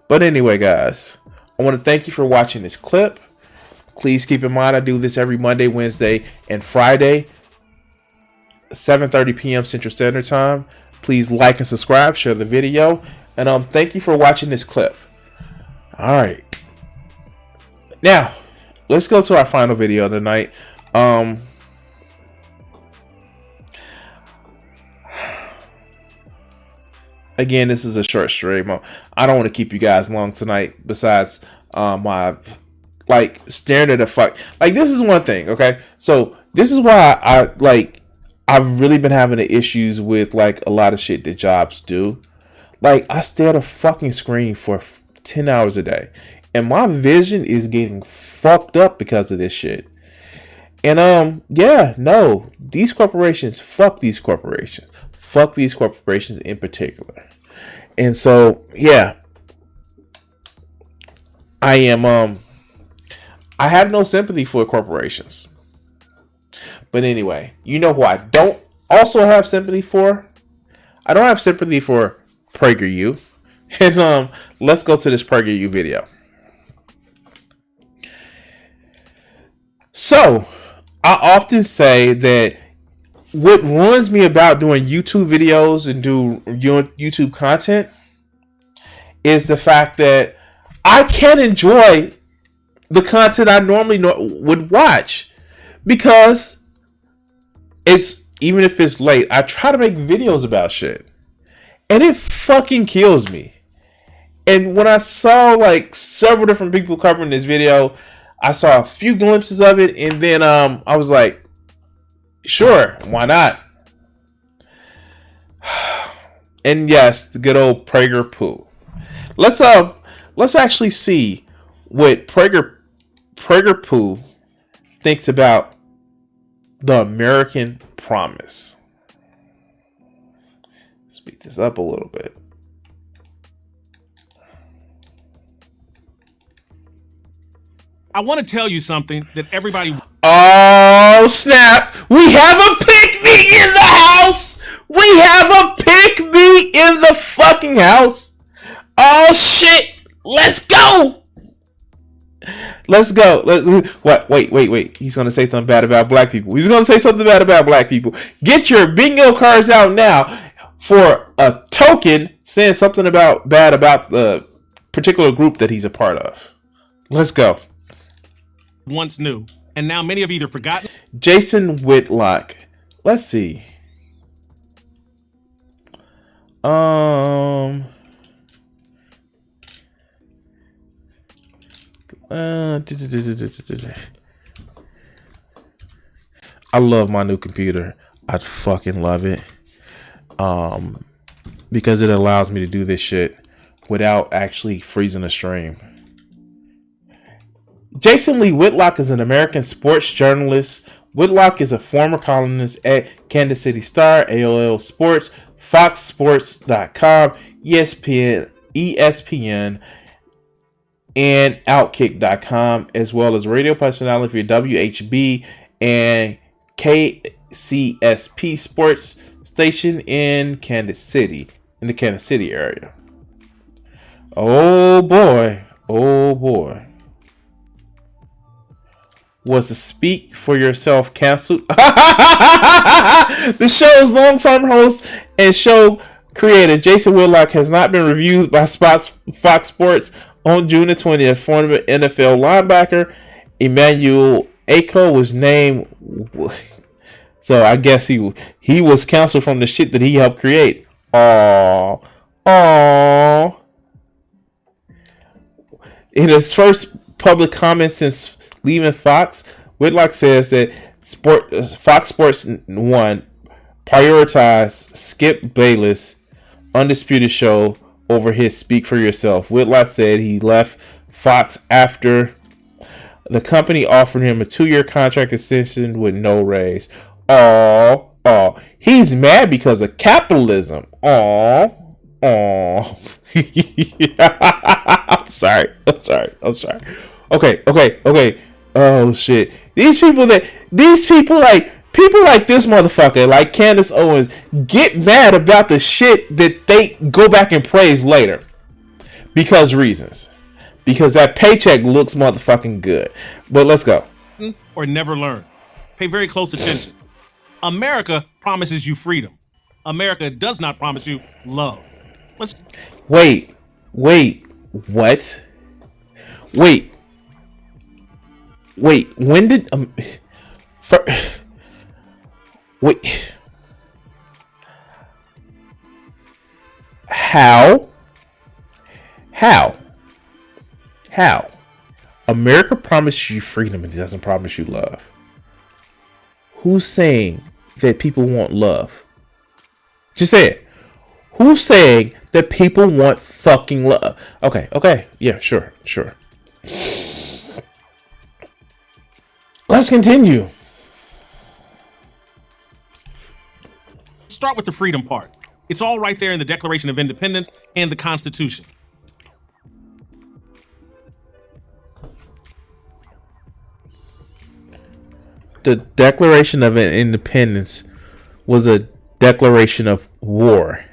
But anyway, guys, I want to thank you for watching this clip. Please keep in mind I do this every Monday, Wednesday, and Friday, 7:30 p.m. Central Standard Time. Please like and subscribe, share the video, and thank you for watching this clip. All right, now let's go to our final video tonight. Again, this is a short stream. I don't want to keep you guys long tonight. Besides, my like staring at a fuck. Like, this is one thing, okay? So this is why I've really been having the issues with like a lot of shit that jobs do. Like, I stare at a fucking screen for 10 hours a day, and my vision is getting fucked up because of this shit. And yeah, no, these corporations, fuck these corporations. Fuck these corporations in particular. And so, yeah, I have no sympathy for corporations. But anyway, you know who I don't also have sympathy for? I don't have sympathy for PragerU. And let's go to this PragerU video. So, I often say that what ruins me about doing YouTube videos and do YouTube content is the fact that I can't enjoy the content I normally would watch, because it's, even if it's late, I try to make videos about shit and it fucking kills me. And when I saw like several different people covering this video, I saw a few glimpses of it, and then I was like, sure, why not? And yes, the good old Prager poo. Let's actually see what Prager poo thinks about the American promise. Speed this up a little bit. I want to tell you something that everybody... Oh, snap. We have a pick-me in the house. We have a pick-me in the fucking house. Oh, shit. Let's go. Let's go. What? Wait. He's going to say something bad about black people. He's going to say something bad about black people. Get your bingo cards out now for a token saying something bad about the particular group that he's a part of. Let's go. Once knew, and now many have either forgotten. Jason Whitlock. Let's see. I love my new computer. I fucking love it. Because it allows me to do this shit without actually freezing a stream. Jason Lee Whitlock is an American sports journalist. Whitlock is a former columnist at Kansas City Star, AOL Sports, FoxSports.com, ESPN, and Outkick.com, as well as radio personality for WHB and KCSP Sports Station in Kansas City, in the Kansas City area. Oh boy. Was the Speak for Yourself canceled? The show's long-term host and show creator Jason Whitlock has not been reviewed by Fox Sports on June the 20th. Former NFL linebacker Emmanuel Acho was named. So I guess he was canceled from the shit that he helped create. Aww. In his first public comment since leaving Fox, Whitlock says that Fox Sports 1 prioritized Skip Bayless' Undisputed Show over his Speak for Yourself. Whitlock said he left Fox after the company offered him a 2-year contract extension with no raise. He's mad because of capitalism. I'm sorry. Okay. Oh shit. These people like this motherfucker, like Candace Owens, get mad about the shit that they go back and praise later. Because that paycheck looks motherfucking good. But let's go. Or never learn. Pay very close attention. America promises you freedom. America does not promise you love. Wait. What? Wait. When did wait? How? America promises you freedom and it doesn't promise you love. Who's saying that people want love? Just say it. Who's saying that people want fucking love? Okay. Yeah, sure. Let's continue. Start with the freedom part. It's all right there in the Declaration of Independence and the Constitution. The Declaration of Independence was a declaration of war.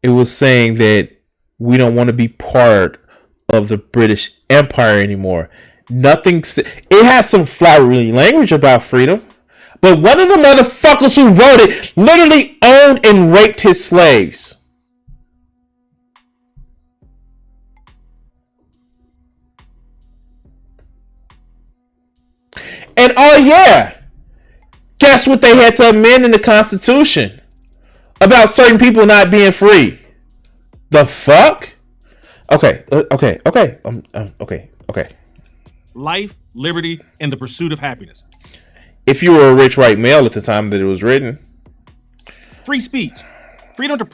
It was saying that we don't want to be part of the British Empire anymore. It has some flowery language about freedom, But one of the motherfuckers who wrote it literally owned and raped his slaves. And oh yeah, guess what they had to amend in the Constitution about certain people not being free? The fuck? Okay. Life, liberty, and the pursuit of happiness. If you were a rich white male at the time that it was written. Free speech. Freedom to...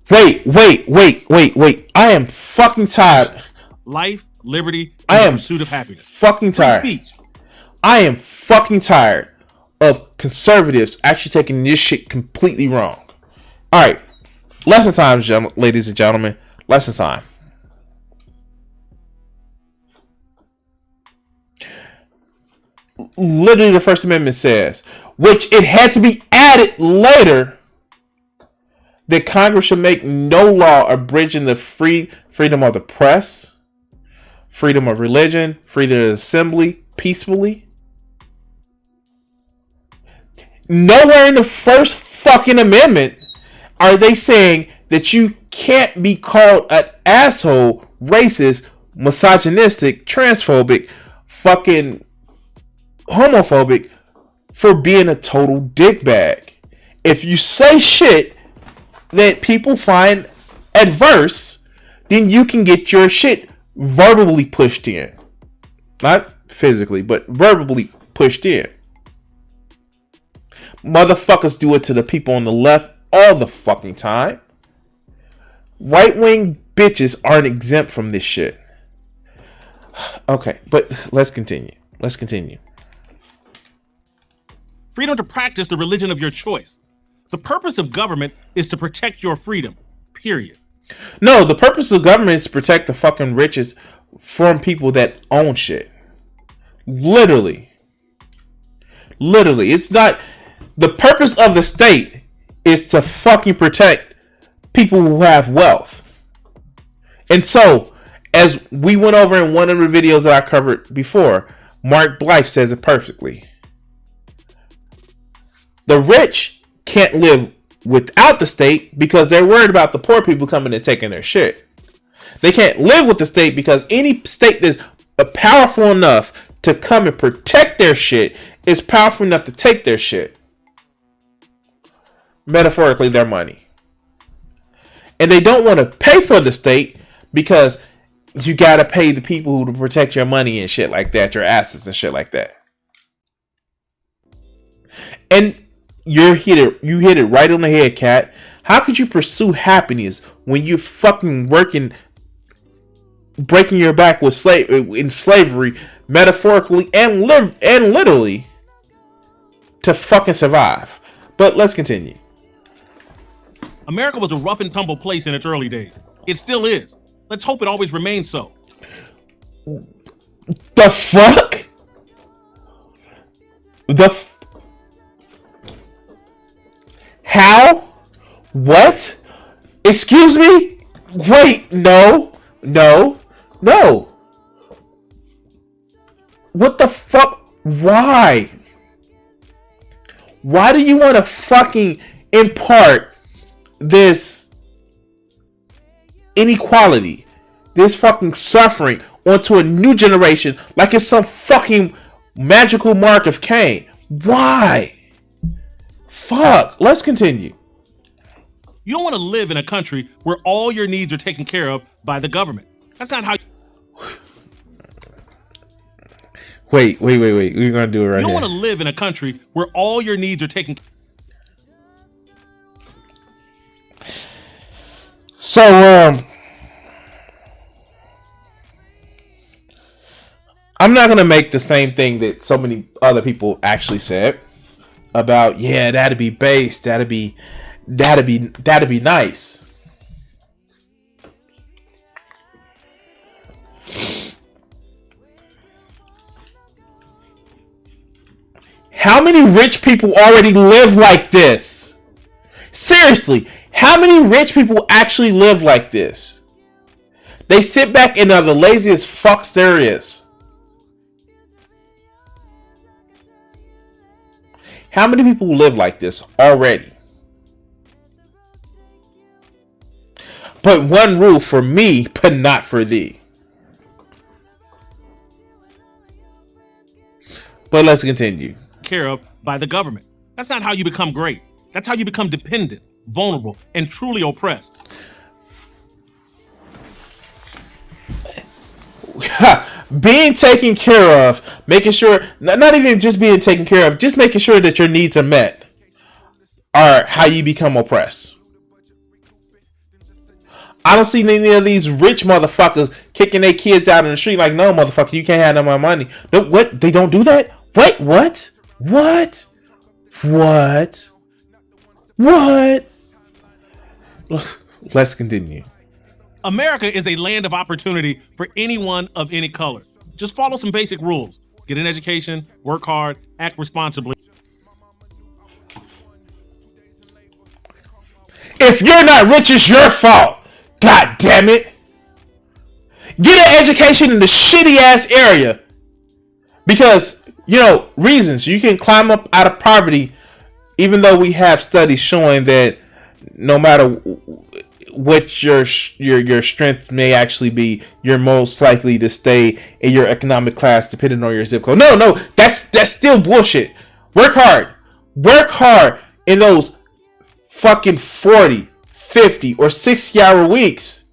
Wait. I am fucking tired. Life, liberty, I and the am pursuit of happiness. fucking tired. Free speech. I am fucking tired of conservatives actually taking this shit completely wrong. All right. Lesson time, ladies and gentlemen. Lesson time. Literally, the First Amendment says, which it had to be added later, that Congress should make no law abridging the freedom of the press, freedom of religion, freedom of assembly peacefully. Nowhere in the first fucking amendment are they saying that you can't be called an asshole, racist, misogynistic, transphobic, fucking homophobic for being a total dickbag. If you say shit that people find adverse, then you can get your shit verbally pushed in. Not physically, but verbally pushed in. Motherfuckers do it to the people on the left all the fucking time. Right-wing bitches aren't exempt from this shit. Okay, but let's continue. Freedom to practice the religion of your choice. The purpose of government is to protect your freedom. Period. No, the purpose of government is to protect the fucking richest from people that own shit. Literally. It's not... The purpose of the state is to fucking protect people who have wealth. And so, as we went over in one of the videos that I covered before, Mark Blythe says it perfectly. The rich can't live without the state because they're worried about the poor people coming and taking their shit. They can't live with the state because any state that's powerful enough to come and protect their shit is powerful enough to take their shit. Metaphorically, their money. And they don't want to pay for the state because you got to pay the people who to protect your money and shit like that, your assets and shit like that. And you hit it right on the head, Cat. How could you pursue happiness when you're fucking working, breaking your back with in slavery, metaphorically and literally, to fucking survive? But let's continue. America was a rough and tumble place in its early days. It still is. Let's hope it always remains so. The fuck? How? What? Excuse me? Wait, no. What the fuck? Why? Why do you want to fucking impart this inequality, this fucking suffering onto a new generation like it's some fucking magical mark of Cain? Why? Fuck. Let's continue. You don't want to live in a country where all your needs are taken care of by the government. That's not how Wait. We're gonna do it right here. You don't want to live in a country where all your needs are taken. So, I'm not gonna make the same thing that so many other people actually said about, yeah, that'd be base, that'd be nice. How many rich people already live like this? Seriously, how many rich people actually live like this? They sit back and are the laziest fucks there is. How many people live like this already? But one rule for me, but not for thee. But let's continue. Care of by the government. That's not how you become great. That's how you become dependent, vulnerable, and truly oppressed. Being taken care of, making sure, not even just being taken care of, just making sure that your needs are met, are how you become oppressed. I don't see any of these rich motherfuckers kicking their kids out in the street like, no, motherfucker, you can't have none of my money. No, what? They don't do that? Wait, what? What? What? What? Let's continue. America is a land of opportunity for anyone of any color. Just follow some basic rules. Get an education, work hard, act responsibly. If you're not rich, it's your fault. God damn it. Get an education in the shitty ass area. Because, you know, reasons. You can climb up out of poverty, even though we have studies showing that no matter what your strength may actually be, you're most likely to stay in your economic class depending on your zip code. No, that's still bullshit. Work hard in those fucking 40, 50, or 60-hour weeks,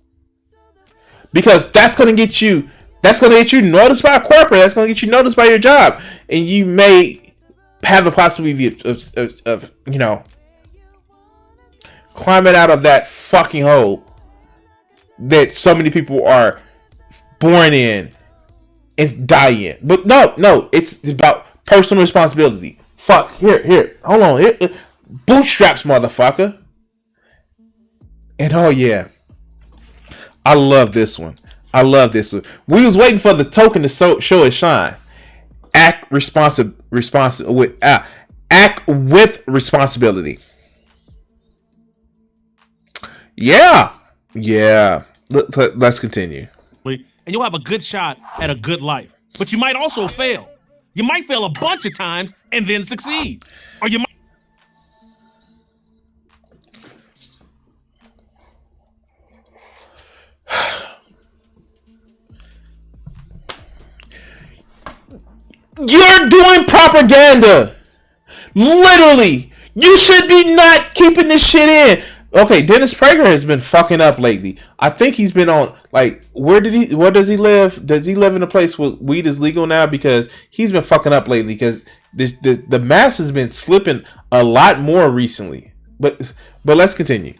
because that's gonna get you noticed by a corporate. That's gonna get you noticed by your job, and you may have the possibility of you know, climbing out of that fucking hole that so many people are born in and die in. But no, it's about personal responsibility. Fuck, here, hold on, here, bootstraps, motherfucker. And oh yeah, I love this one. We was waiting for the token to show its shine. Act with responsibility. Yeah. Let's continue. And you'll have a good shot at a good life. But you might also fail. You might fail a bunch of times and then succeed. Or you might. You're doing propaganda. Literally. You should be not keeping this shit in. Okay, Dennis Prager has been fucking up lately. I think he's been on, like, where does he live? Does he live in a place where weed is legal now? Because he's been fucking up lately, because the mass has been slipping a lot more recently. But let's continue.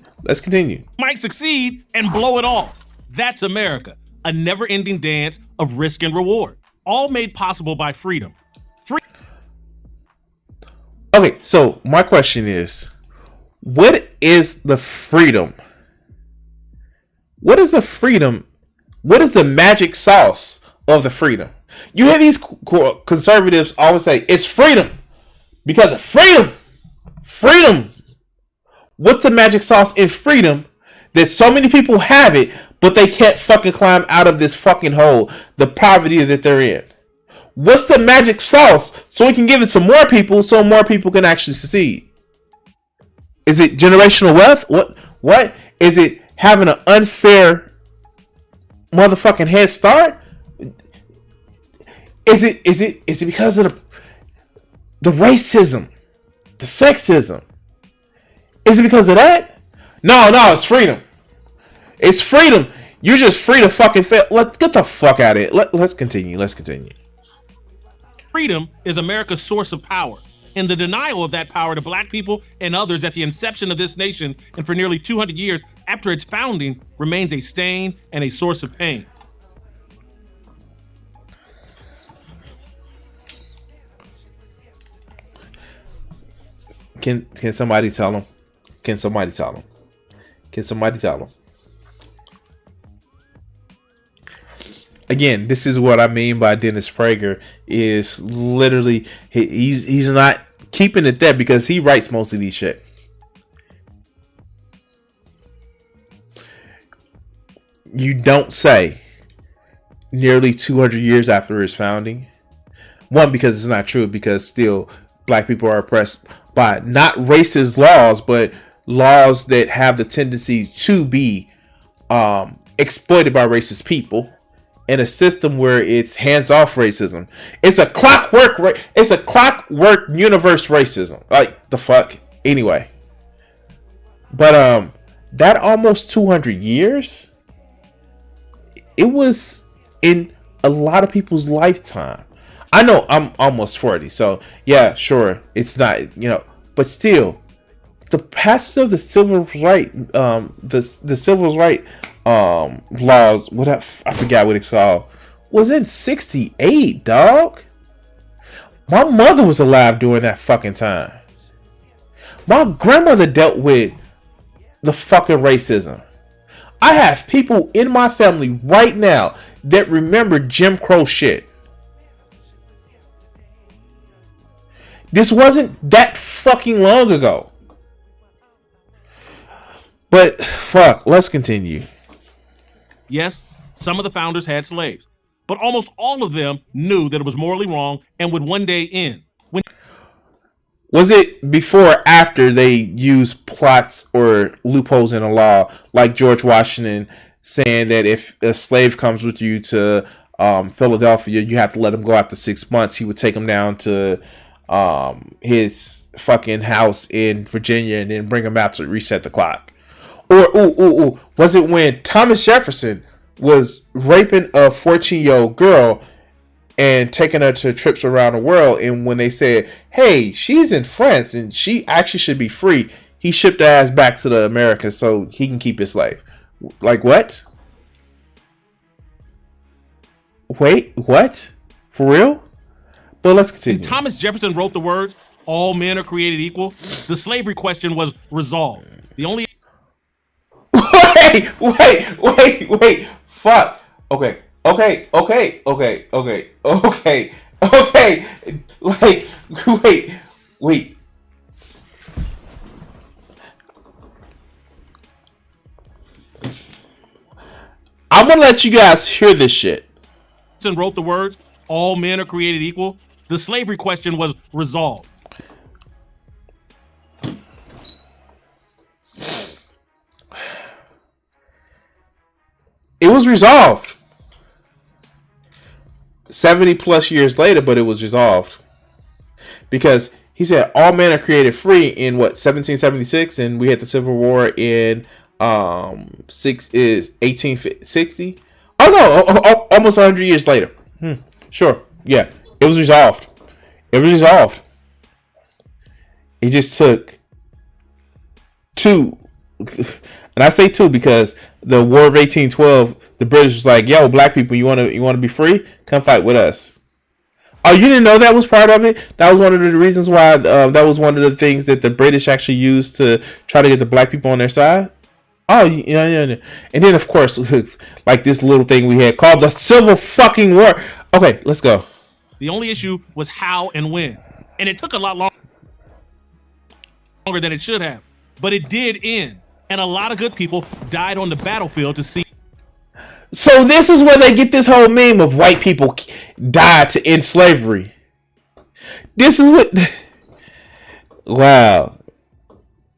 Might succeed and blow it all. That's America. A never-ending dance of risk and reward. All made possible by freedom. Okay, so my question is, what is the freedom? What is the freedom? What is the magic sauce of the freedom? You hear these conservatives always say, it's freedom because of freedom. Freedom. What's the magic sauce in freedom that so many people have it, but they can't fucking climb out of this fucking hole, the poverty that they're in? What's the magic sauce so we can give it to more people so more people can actually succeed? Is it generational wealth? What? Is it having an unfair motherfucking head start? Is it because of the racism, the sexism? Is it because of that? No, it's freedom. It's freedom. You're just free to fucking fail. Let's get the fuck out of it. Let's continue. Freedom is America's source of power. And the denial of that power to black people and others at the inception of this nation and for nearly 200 years after its founding remains a stain and a source of pain. Can somebody tell him? Can somebody tell him? Again, this is what I mean by Dennis Prager is literally he's not keeping it there because he writes most of these shit. You don't say nearly 200 years after its founding. One, because it's not true, because still black people are oppressed by not racist laws, but laws that have the tendency to be exploited by racist people, in a system where it's hands-off racism. It's a clockwork universe racism. Like the fuck. Anyway. But that almost 200 years, it was in a lot of people's lifetime. I know I'm almost 40, so yeah, sure, it's not, but still, the passage of the civil right, the civil right laws, I forgot what it's called, was in 68, dog. My mother was alive during that fucking time. My grandmother dealt with the fucking racism. I have people in my family right now that remember Jim Crow shit. This wasn't that fucking long ago. But fuck, let's continue. Yes, some of the founders had slaves, but almost all of them knew that it was morally wrong and would one day end. Was it before or after they used plots or loopholes in the law, like George Washington saying that if a slave comes with you to Philadelphia, you have to let him go after 6 months? He would take him down to his fucking house in Virginia and then bring him out to reset the clock. Or was it when Thomas Jefferson was raping a 14-year-old girl and taking her to trips around the world, and when they said, hey, she's in France and she actually should be free, he shipped her ass back to the Americas so he can keep his slave? Like, what? Wait, what? For real? But let's continue. When Thomas Jefferson wrote the words, all men are created equal, the slavery question was resolved. The only... Wait. Fuck. Okay. Like, wait. I'm gonna let you guys hear this shit. Wrote the words, all men are created equal, the slavery question was resolved. It was resolved 70 plus years later, but it was resolved because he said all men are created free in 1776, and we had the Civil War in 1860. Oh no, almost 100 years later. Sure, yeah, it was resolved. It just took two. And I say two because the War of 1812, the British was like, "Yo, black people, you want to be free? Come fight with us." Oh, you didn't know that was part of it? That was one of the reasons why. That was one of the things that the British actually used to try to get the black people on their side. Oh, yeah. And then, of course, like this little thing we had called the Civil fucking War. Okay, let's go. The only issue was how and when, and it took a lot longer than it should have, but it did end. And a lot of good people died on the battlefield to see. So this is where they get this whole meme of white people died to end slavery. This is what. Wow.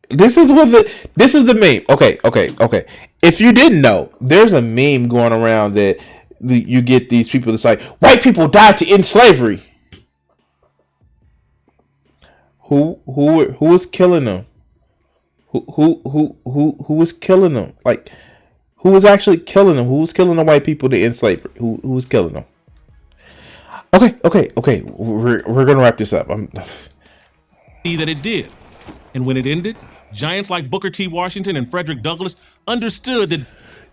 This is the meme. Okay. If you didn't know, there's a meme going around that you get these people that's like, white people died to end slavery. Who was killing them? Who was killing them? Like, who was actually killing them? Who was killing the white people to end slavery? Who was killing them? Okay. We're gonna wrap this up. See that it did, and when it ended, giants like Booker T. Washington and Frederick Douglass understood that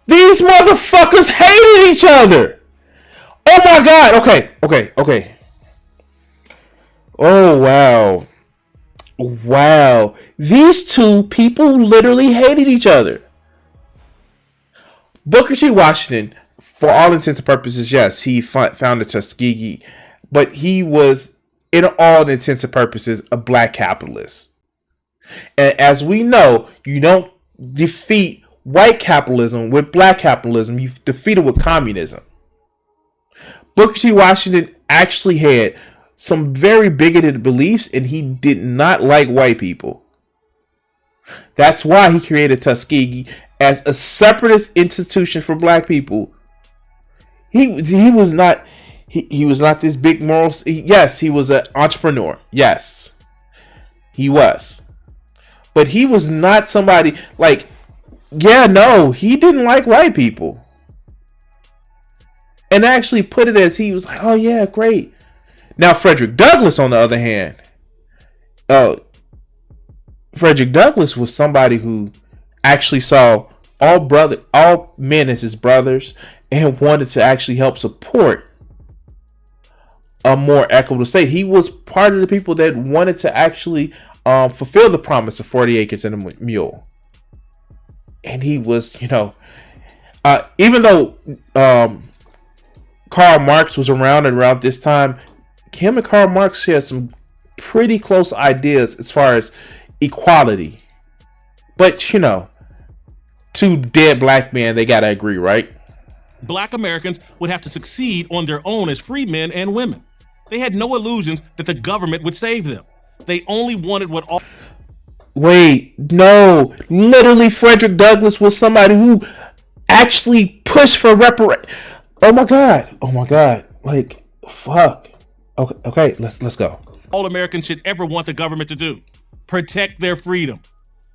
these motherfuckers hated each other. Oh my God. Okay. Oh wow. These two people literally hated each other. Booker T. Washington, for all intents and purposes, yes, he founded Tuskegee, but he was, in all intents and purposes, a black capitalist. And as we know, you don't defeat white capitalism with black capitalism, you defeat it with communism. Booker T. Washington actually had some very bigoted beliefs, and he did not like white people. That's why he created Tuskegee as a separatist institution for black people. He was not he was not this big moral. Yes, he was an entrepreneur. Yes, he was, but he was not somebody like. Yeah, no, he didn't like white people, and actually put it as he was like, oh yeah, great. Now Frederick Douglass, on the other hand, Frederick Douglass was somebody who actually saw all men as his brothers, and wanted to actually help support a more equitable state. He was part of the people that wanted to actually fulfill the promise of 40 acres and a mule. And he was, even though Karl Marx was around this time, him and Karl Marx share some pretty close ideas as far as equality. But, two dead black men, they gotta agree, right? Black Americans would have to succeed on their own as free men and women. They had no illusions that the government would save them. They only wanted what all... Wait, no. Literally, Frederick Douglass was somebody who actually pushed for Oh my God. Like, fuck. Okay, let's go. All Americans should ever want the government to do. Protect their freedom.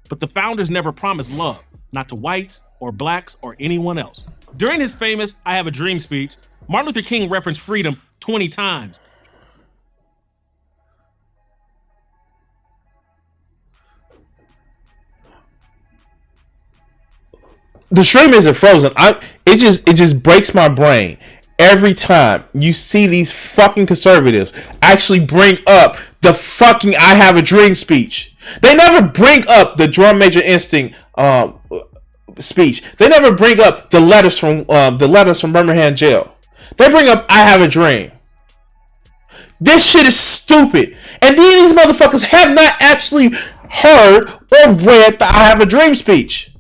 But the founders never promised love, not to whites or blacks or anyone else. During his famous I Have a Dream speech, Martin Luther King referenced freedom 20 times. The stream isn't frozen. It just breaks my brain every time you see these fucking conservatives actually bring up the fucking I Have a Dream speech. They never bring up the Drum Major Instinct speech. They never bring up the letters from Birmingham jail. They bring up I Have a Dream. This shit is stupid. And these motherfuckers have not actually heard or read the I Have a Dream speech.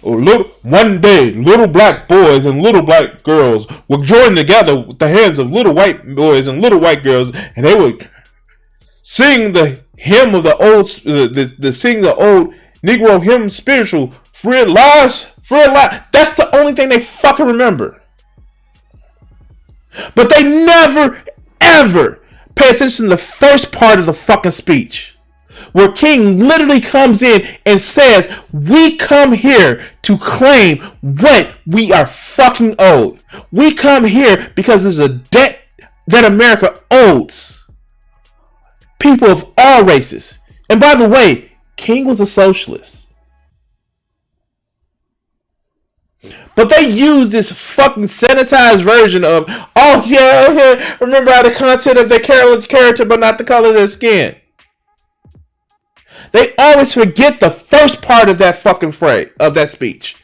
One day, little black boys and little black girls would join together with the hands of little white boys and little white girls, and they would sing the hymn of the old, sing the old Negro hymn spiritual, free at last, free at last. That's the only thing they fucking remember. But they never, ever pay attention to the first part of the fucking speech, where King literally comes in and says, we come here to claim what we are fucking owed. We come here because there's a debt that America owes people of all races. And by the way, King was a socialist. But they use this fucking sanitized version of, oh yeah, remember the content of their character but not the color of their skin. They always forget the first part of that fucking phrase, of that speech,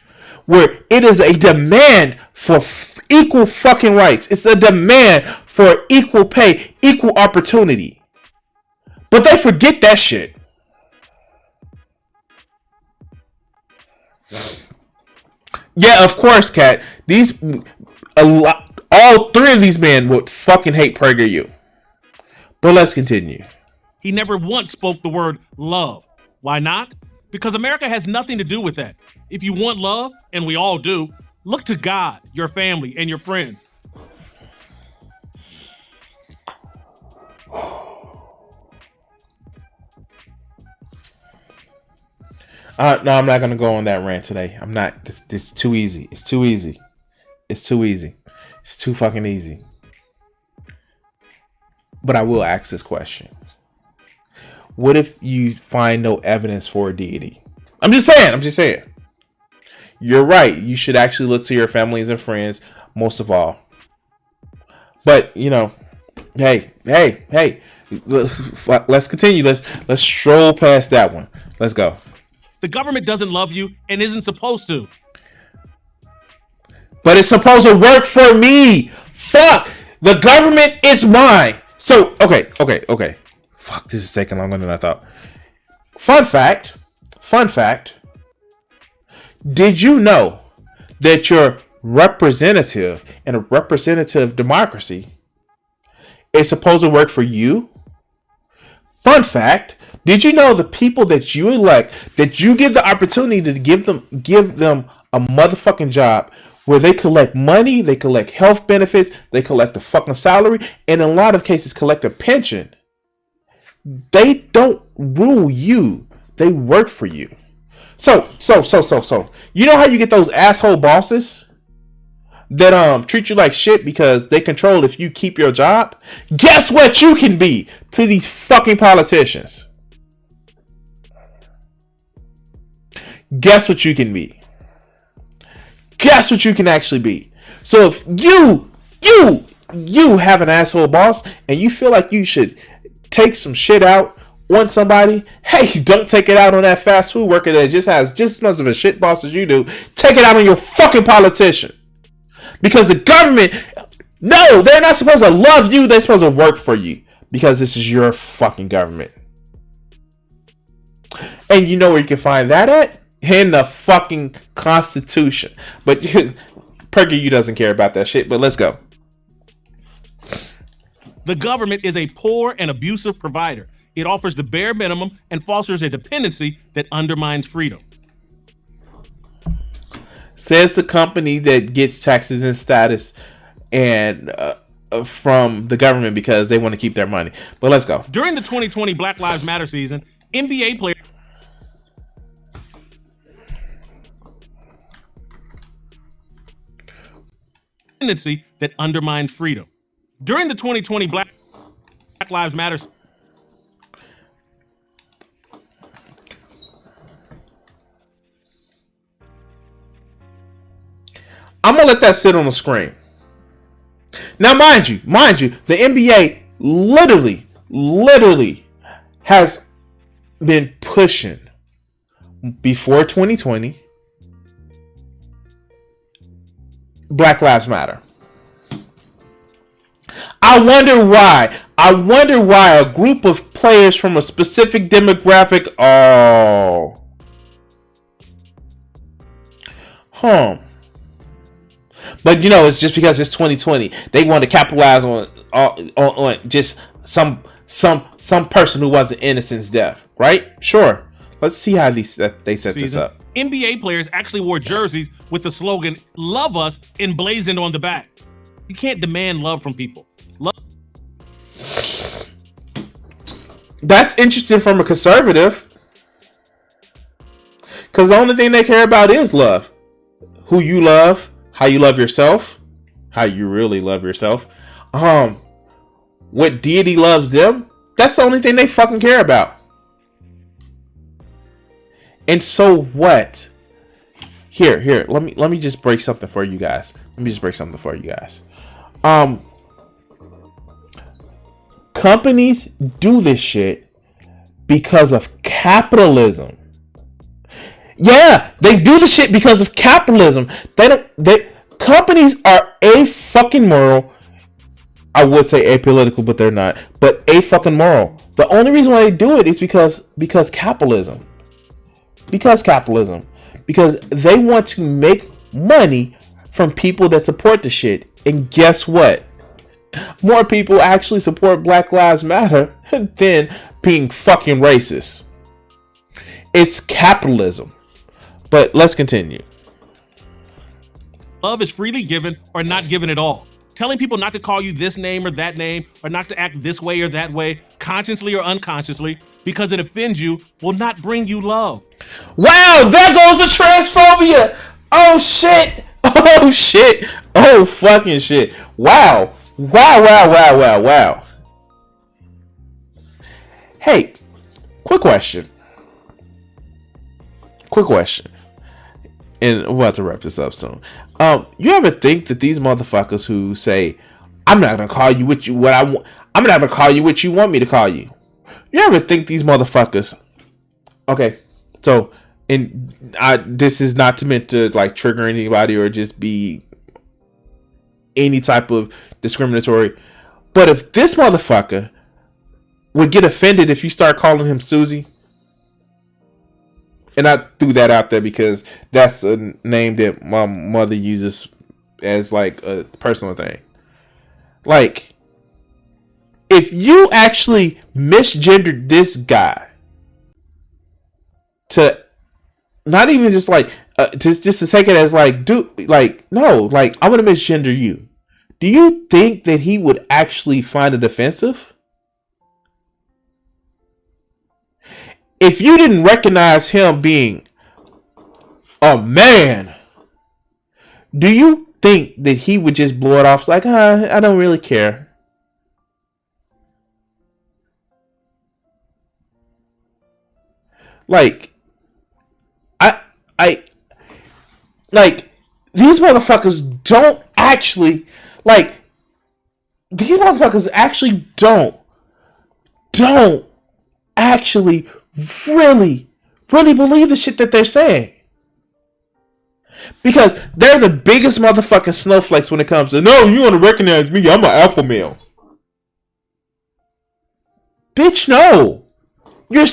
where it is a demand for equal fucking rights. It's a demand for equal pay, equal opportunity. But they forget that shit. Yeah, of course, Kat. All three of these men would fucking hate PragerU. But let's continue. He never once spoke the word love. Why not? Because America has nothing to do with that. If you want love, and we all do, look to God, your family, and your friends. No, I'm not going to go on that rant today. I'm not. This is too easy. It's too easy. It's too easy. It's too fucking easy. But I will ask this question. What if you find no evidence for a deity? I'm just saying. You're right. You should actually look to your families and friends most of all. But, hey. Let's continue. Let's stroll past that one. Let's go. The government doesn't love you and isn't supposed to. But it's supposed to work for me. Fuck. The government is mine. So, okay. Fuck, this is taking longer than I thought. Fun fact. Did you know that your representative in a representative democracy is supposed to work for you? Fun fact, did you know the people that you elect, that you give the opportunity to give them a motherfucking job where they collect money, they collect health benefits, they collect a fucking salary, and in a lot of cases collect a pension. They don't rule you. They work for you. So. You know how you get those asshole bosses that treat you like shit because they control if you keep your job? Guess what you can be to these fucking politicians? Guess what you can be? Guess what you can actually be? So if you have an asshole boss and you feel like you should take some shit out on somebody, hey, don't take it out on that fast food worker that just has just as much of a shit boss as you do. Take it out on your fucking politician. Because the government, no, they're not supposed to love you. They're supposed to work for you. Because this is your fucking government. And you know where you can find that at? In the fucking Constitution. But PragerU doesn't care about that shit, but let's go. The government is a poor and abusive provider. It offers the bare minimum and fosters a dependency that undermines freedom. Says the company that gets taxes and status and from the government because they want to keep their money. But let's go. During the 2020 Black Lives Matter season, NBA players dependency that undermines freedom. During the 2020 Black Lives Matter I'm gonna let that sit on the screen. Now, mind you, the NBA literally has been pushing before 2020 Black Lives Matter. I wonder why a group of players from a specific demographic, But you know, it's just because it's 2020. They want to capitalize on just some person who wasn't innocent's death, right? Sure. Let's see how they set this up. NBA players actually wore jerseys with the slogan "Love Us" emblazoned on the back. You can't demand love from people. That's interesting from a conservative, because the only thing they care about is love. Who you love, how you love yourself, how you really love yourself. What deity loves them. That's the only thing they fucking care about. And so what? Here, let me just break something for you guys. Companies do this shit because of capitalism. Yeah, they do the shit because of capitalism. Companies are a fucking moral. I would say apolitical, but they're not. But a fucking moral. The only reason why they do it is because capitalism. Because they want to make money from people that support the shit. And guess what? More people actually support Black Lives Matter than being fucking racist. It's capitalism. But let's continue. Love is freely given or not given at all. Telling people not to call you this name or that name, or not to act this way or that way, consciously or unconsciously, because it offends you, will not bring you love. Wow, there goes the transphobia. Oh shit. Oh fucking shit. Wow. Hey, quick question. And we're about to wrap this up soon. You ever think that these motherfuckers who say, I'm not gonna call you what I want, I'm not gonna call you what you want me to call you. You ever think these motherfuckers? Okay, so this is not meant to like trigger anybody or just be any type of discriminatory. But if this motherfucker would get offended if you start calling him Susie, and I threw that out there because that's a name that my mother uses as like a personal thing. Like, if you actually misgendered this guy to not even just like just to take it as like, dude, like, no, like, I'm gonna misgender you. Do you think that he would actually find it offensive? If you didn't recognize him being a man, do you think that he would just blow it off like, I don't really care? Like, I like, these motherfuckers don't actually, like, these motherfuckers actually don't actually really believe the shit that they're saying. Because they're the biggest motherfucking snowflakes when it comes to, no, you want to recognize me, I'm an alpha male. Bitch, no. You're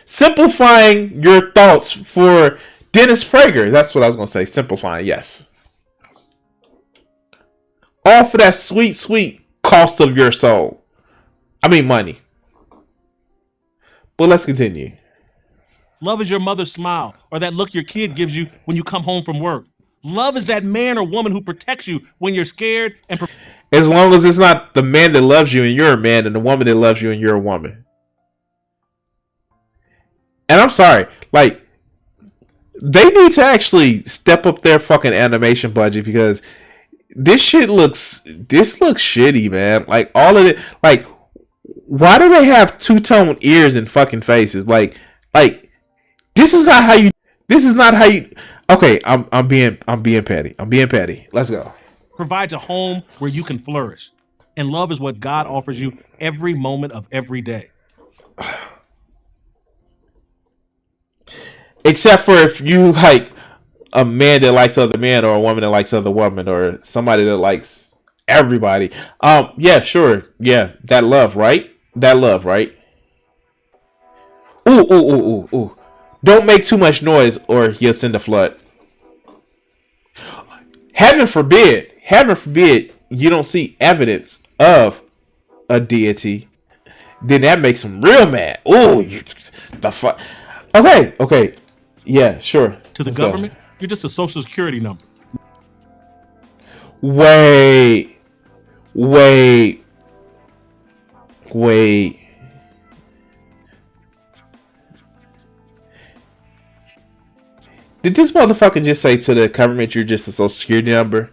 simplifying your thoughts for Dennis Prager. That's what I was going to say. Simplifying, yes. All for that sweet, sweet cost of your soul. I mean money. But let's continue. Love is your mother's smile or that look your kid gives you when you come home from work. Love is that man or woman who protects you when you're scared and as long as it's not the man that loves you and you're a man and the woman that loves you and you're a woman. And I'm sorry, like, they need to actually step up their fucking animation budget because this looks shitty, man. Like, all of it, like, why do they have two-tone ears and fucking faces? Like, this is not how you, okay, I'm being petty. Let's go. provides a home where you can flourish. And love is what God offers you every moment of every day. Except for if you like a man that likes other men or a woman that likes other women or somebody that likes everybody. Yeah, sure. Yeah, that love, right? Ooh. Don't make too much noise or he'll send a flood. Heaven forbid you don't see evidence of a deity. Then that makes him real mad. Ooh, the fuck. Okay. Yeah, sure. To the Let's government, go. you're just a social security number. Wait. Did this motherfucker just say to the government you're just a social security number?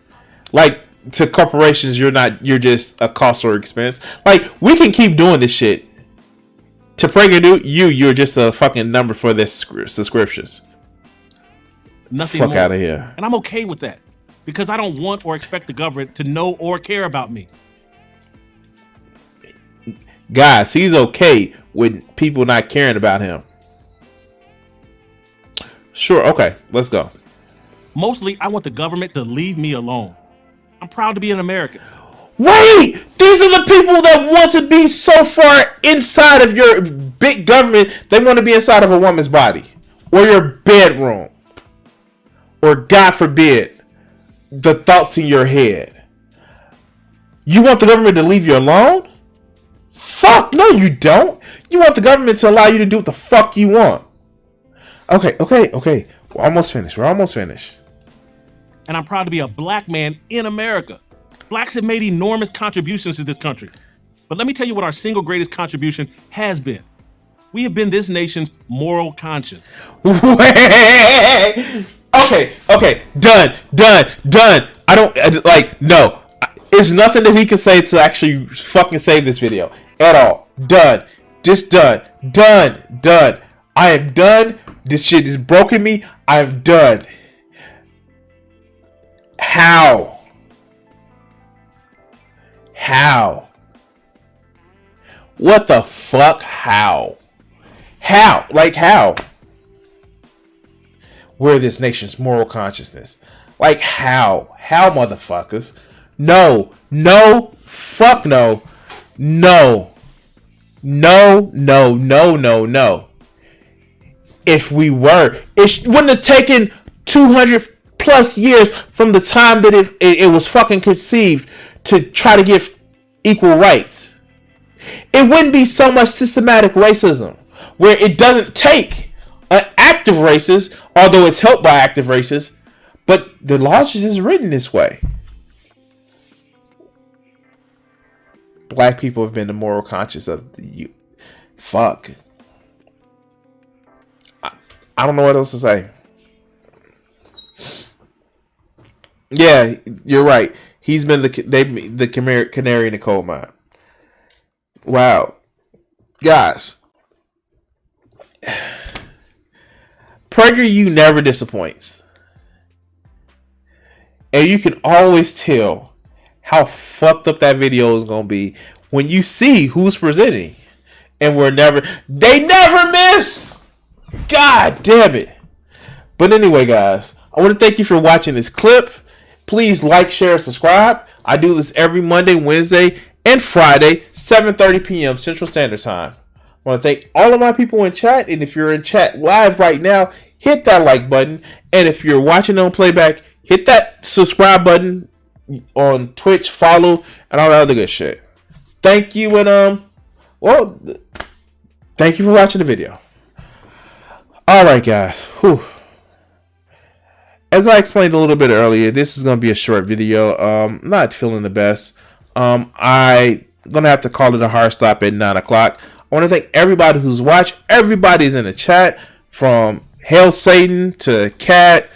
Like, to corporations you're just a cost or expense? Like, we can keep doing this shit. To Prager, you're just a fucking number for their subscriptions. Nothing Fuck more. out of here. And I'm okay with that because I don't want or expect the government to know or care about me. Guys, he's okay with people not caring about him. Sure, okay, let's go. Mostly, I want the government to leave me alone. I'm proud to be an American. Wait! These are the people that want to be so far inside of your big government, they want to be inside of a woman's body. Or your bedroom. Or, God forbid, the thoughts in your head. You want the government to leave you alone? Fuck, no you don't. You want the government to allow you to do what the fuck you want. Okay. We're almost finished. And I'm proud to be a black man in America. Blacks have made enormous contributions to this country. But let me tell you what our single greatest contribution has been. We have been this nation's moral conscience. Wait. Okay. Done. I don't, like, no. There's nothing that he can say to actually fucking save this video. At all. Done. Just done. Done. I am done. This shit is broken me. I'm done. How? What the fuck? How? Like, how? We're this nation's moral consciousness. Like, how? How, motherfuckers? No. Fuck no. No. If we were, it wouldn't have taken 200 plus years from the time that it was fucking conceived to try to get equal rights, it wouldn't be so much systematic racism, where it doesn't take an active racist, although it's helped by active racists, but the laws are just written this way. Black people have been the moral conscience of the youth. Fuck. I don't know what else to say. Yeah, you're right. He's been the canary in the coal mine. Wow. Guys. PragerU never disappoints. And you can always tell how fucked up that video is going to be when you see who's presenting. And they never miss! God damn it. But anyway, guys, I want to thank you for watching this clip. Please like, share, subscribe. I do this every Monday, Wednesday, and Friday, 7:30 p.m. Central Standard Time. I want to thank all of my people in chat. And if you're in chat live right now, hit that like button. And if you're watching on playback, hit that subscribe button on Twitch, follow, and all that other good shit. Thank you, and thank you for watching the video. Alright, guys. Whew. As I explained a little bit earlier, this is going to be a short video. I'm not feeling the best. I'm going to have to call it a hard stop at 9 o'clock. I want to thank everybody who's watched. Everybody's in the chat, from Hail Satan to Cat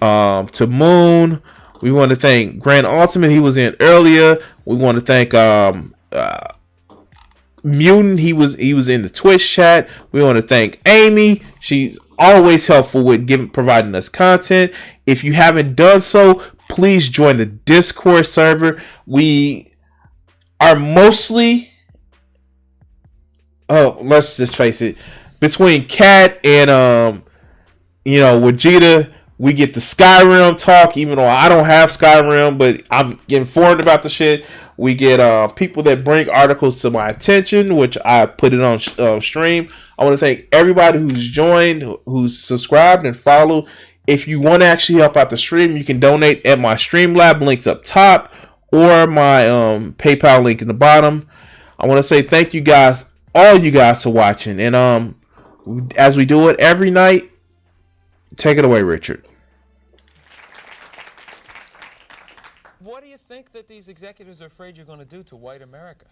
to Moon. We want to thank Grand Ultimate. He was in earlier. We want to thank Mutant. He was in the Twitch chat. We want to thank Amy. She's always helpful with providing us content. If you haven't done so, please join the Discord server. We are mostly, let's just face it, between Cat and Vegeta, we get the Skyrim talk, even though I don't have Skyrim, but I'm informed about the shit. We get people that bring articles to my attention, which I put it on stream. I want to thank everybody who's joined, who's subscribed and followed. If you want to actually help out the stream, you can donate at my Streamlab links up top or my PayPal link in the bottom. I want to say thank you guys, all you guys, for watching. And as we do it every night, take it away, Richard. What do you think that these executives are afraid you're going to do to white America?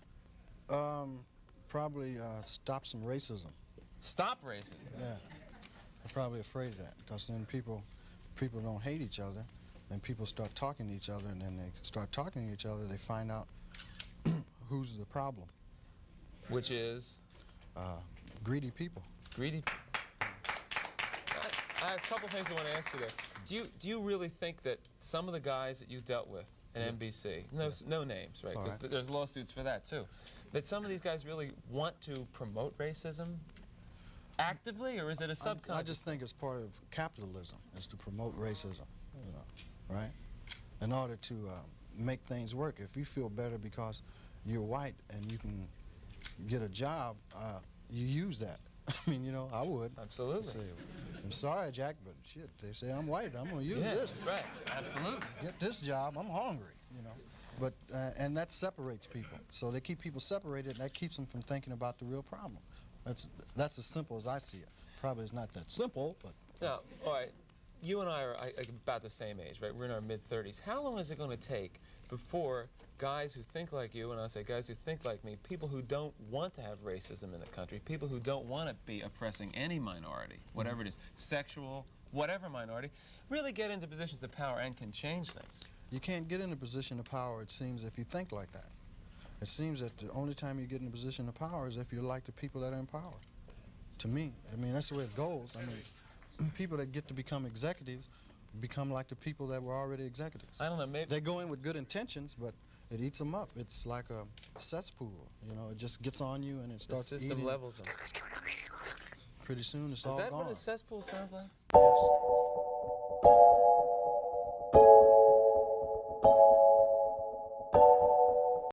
Probably stop some racism. Stop racism? Yeah. They're probably afraid of that, because then people don't hate each other, and people start talking to each other, and then they start talking to each other, they find out who's the problem. Which is? Greedy people. Greedy. I have a couple things I want to ask you there. Do you really think that some of the guys that you dealt with at NBC, no names, right? Because there's lawsuits for that too, that some of these guys really want to promote racism actively, or is it a subconscious? I just think it's part of capitalism, is to promote racism, right? In order to make things work. If you feel better because you're white and you can get a job, you use that. I mean, I would. Absolutely. Say, I'm sorry, Jack, but shit, they say I'm white. I'm going to use this. Right, absolutely. Get this job. I'm hungry, But, and that separates people. So they keep people separated, and that keeps them from thinking about the real problem. That's as simple as I see it. Probably it's not that simple, but... Now, all right, you and I are about the same age, right? We're in our mid-30s. How long is it going to take before guys who think like you, and I say guys who think like me, people who don't want to have racism in the country, people who don't want to be oppressing any minority, whatever it is, sexual, whatever minority, really get into positions of power and can change things? You can't get in a position of power, it seems, if you think like that. It seems that the only time you get in a position of power is if you're like the people that are in power. To me, I mean, that's the way it goes. I mean, people that get to become executives become like the people that were already executives. I don't know, maybe... They go in with good intentions, but it eats them up. It's like a cesspool, it just gets on you and it starts eating. The system levels them. Pretty soon it's all gone. Is that what a cesspool sounds like? Yes.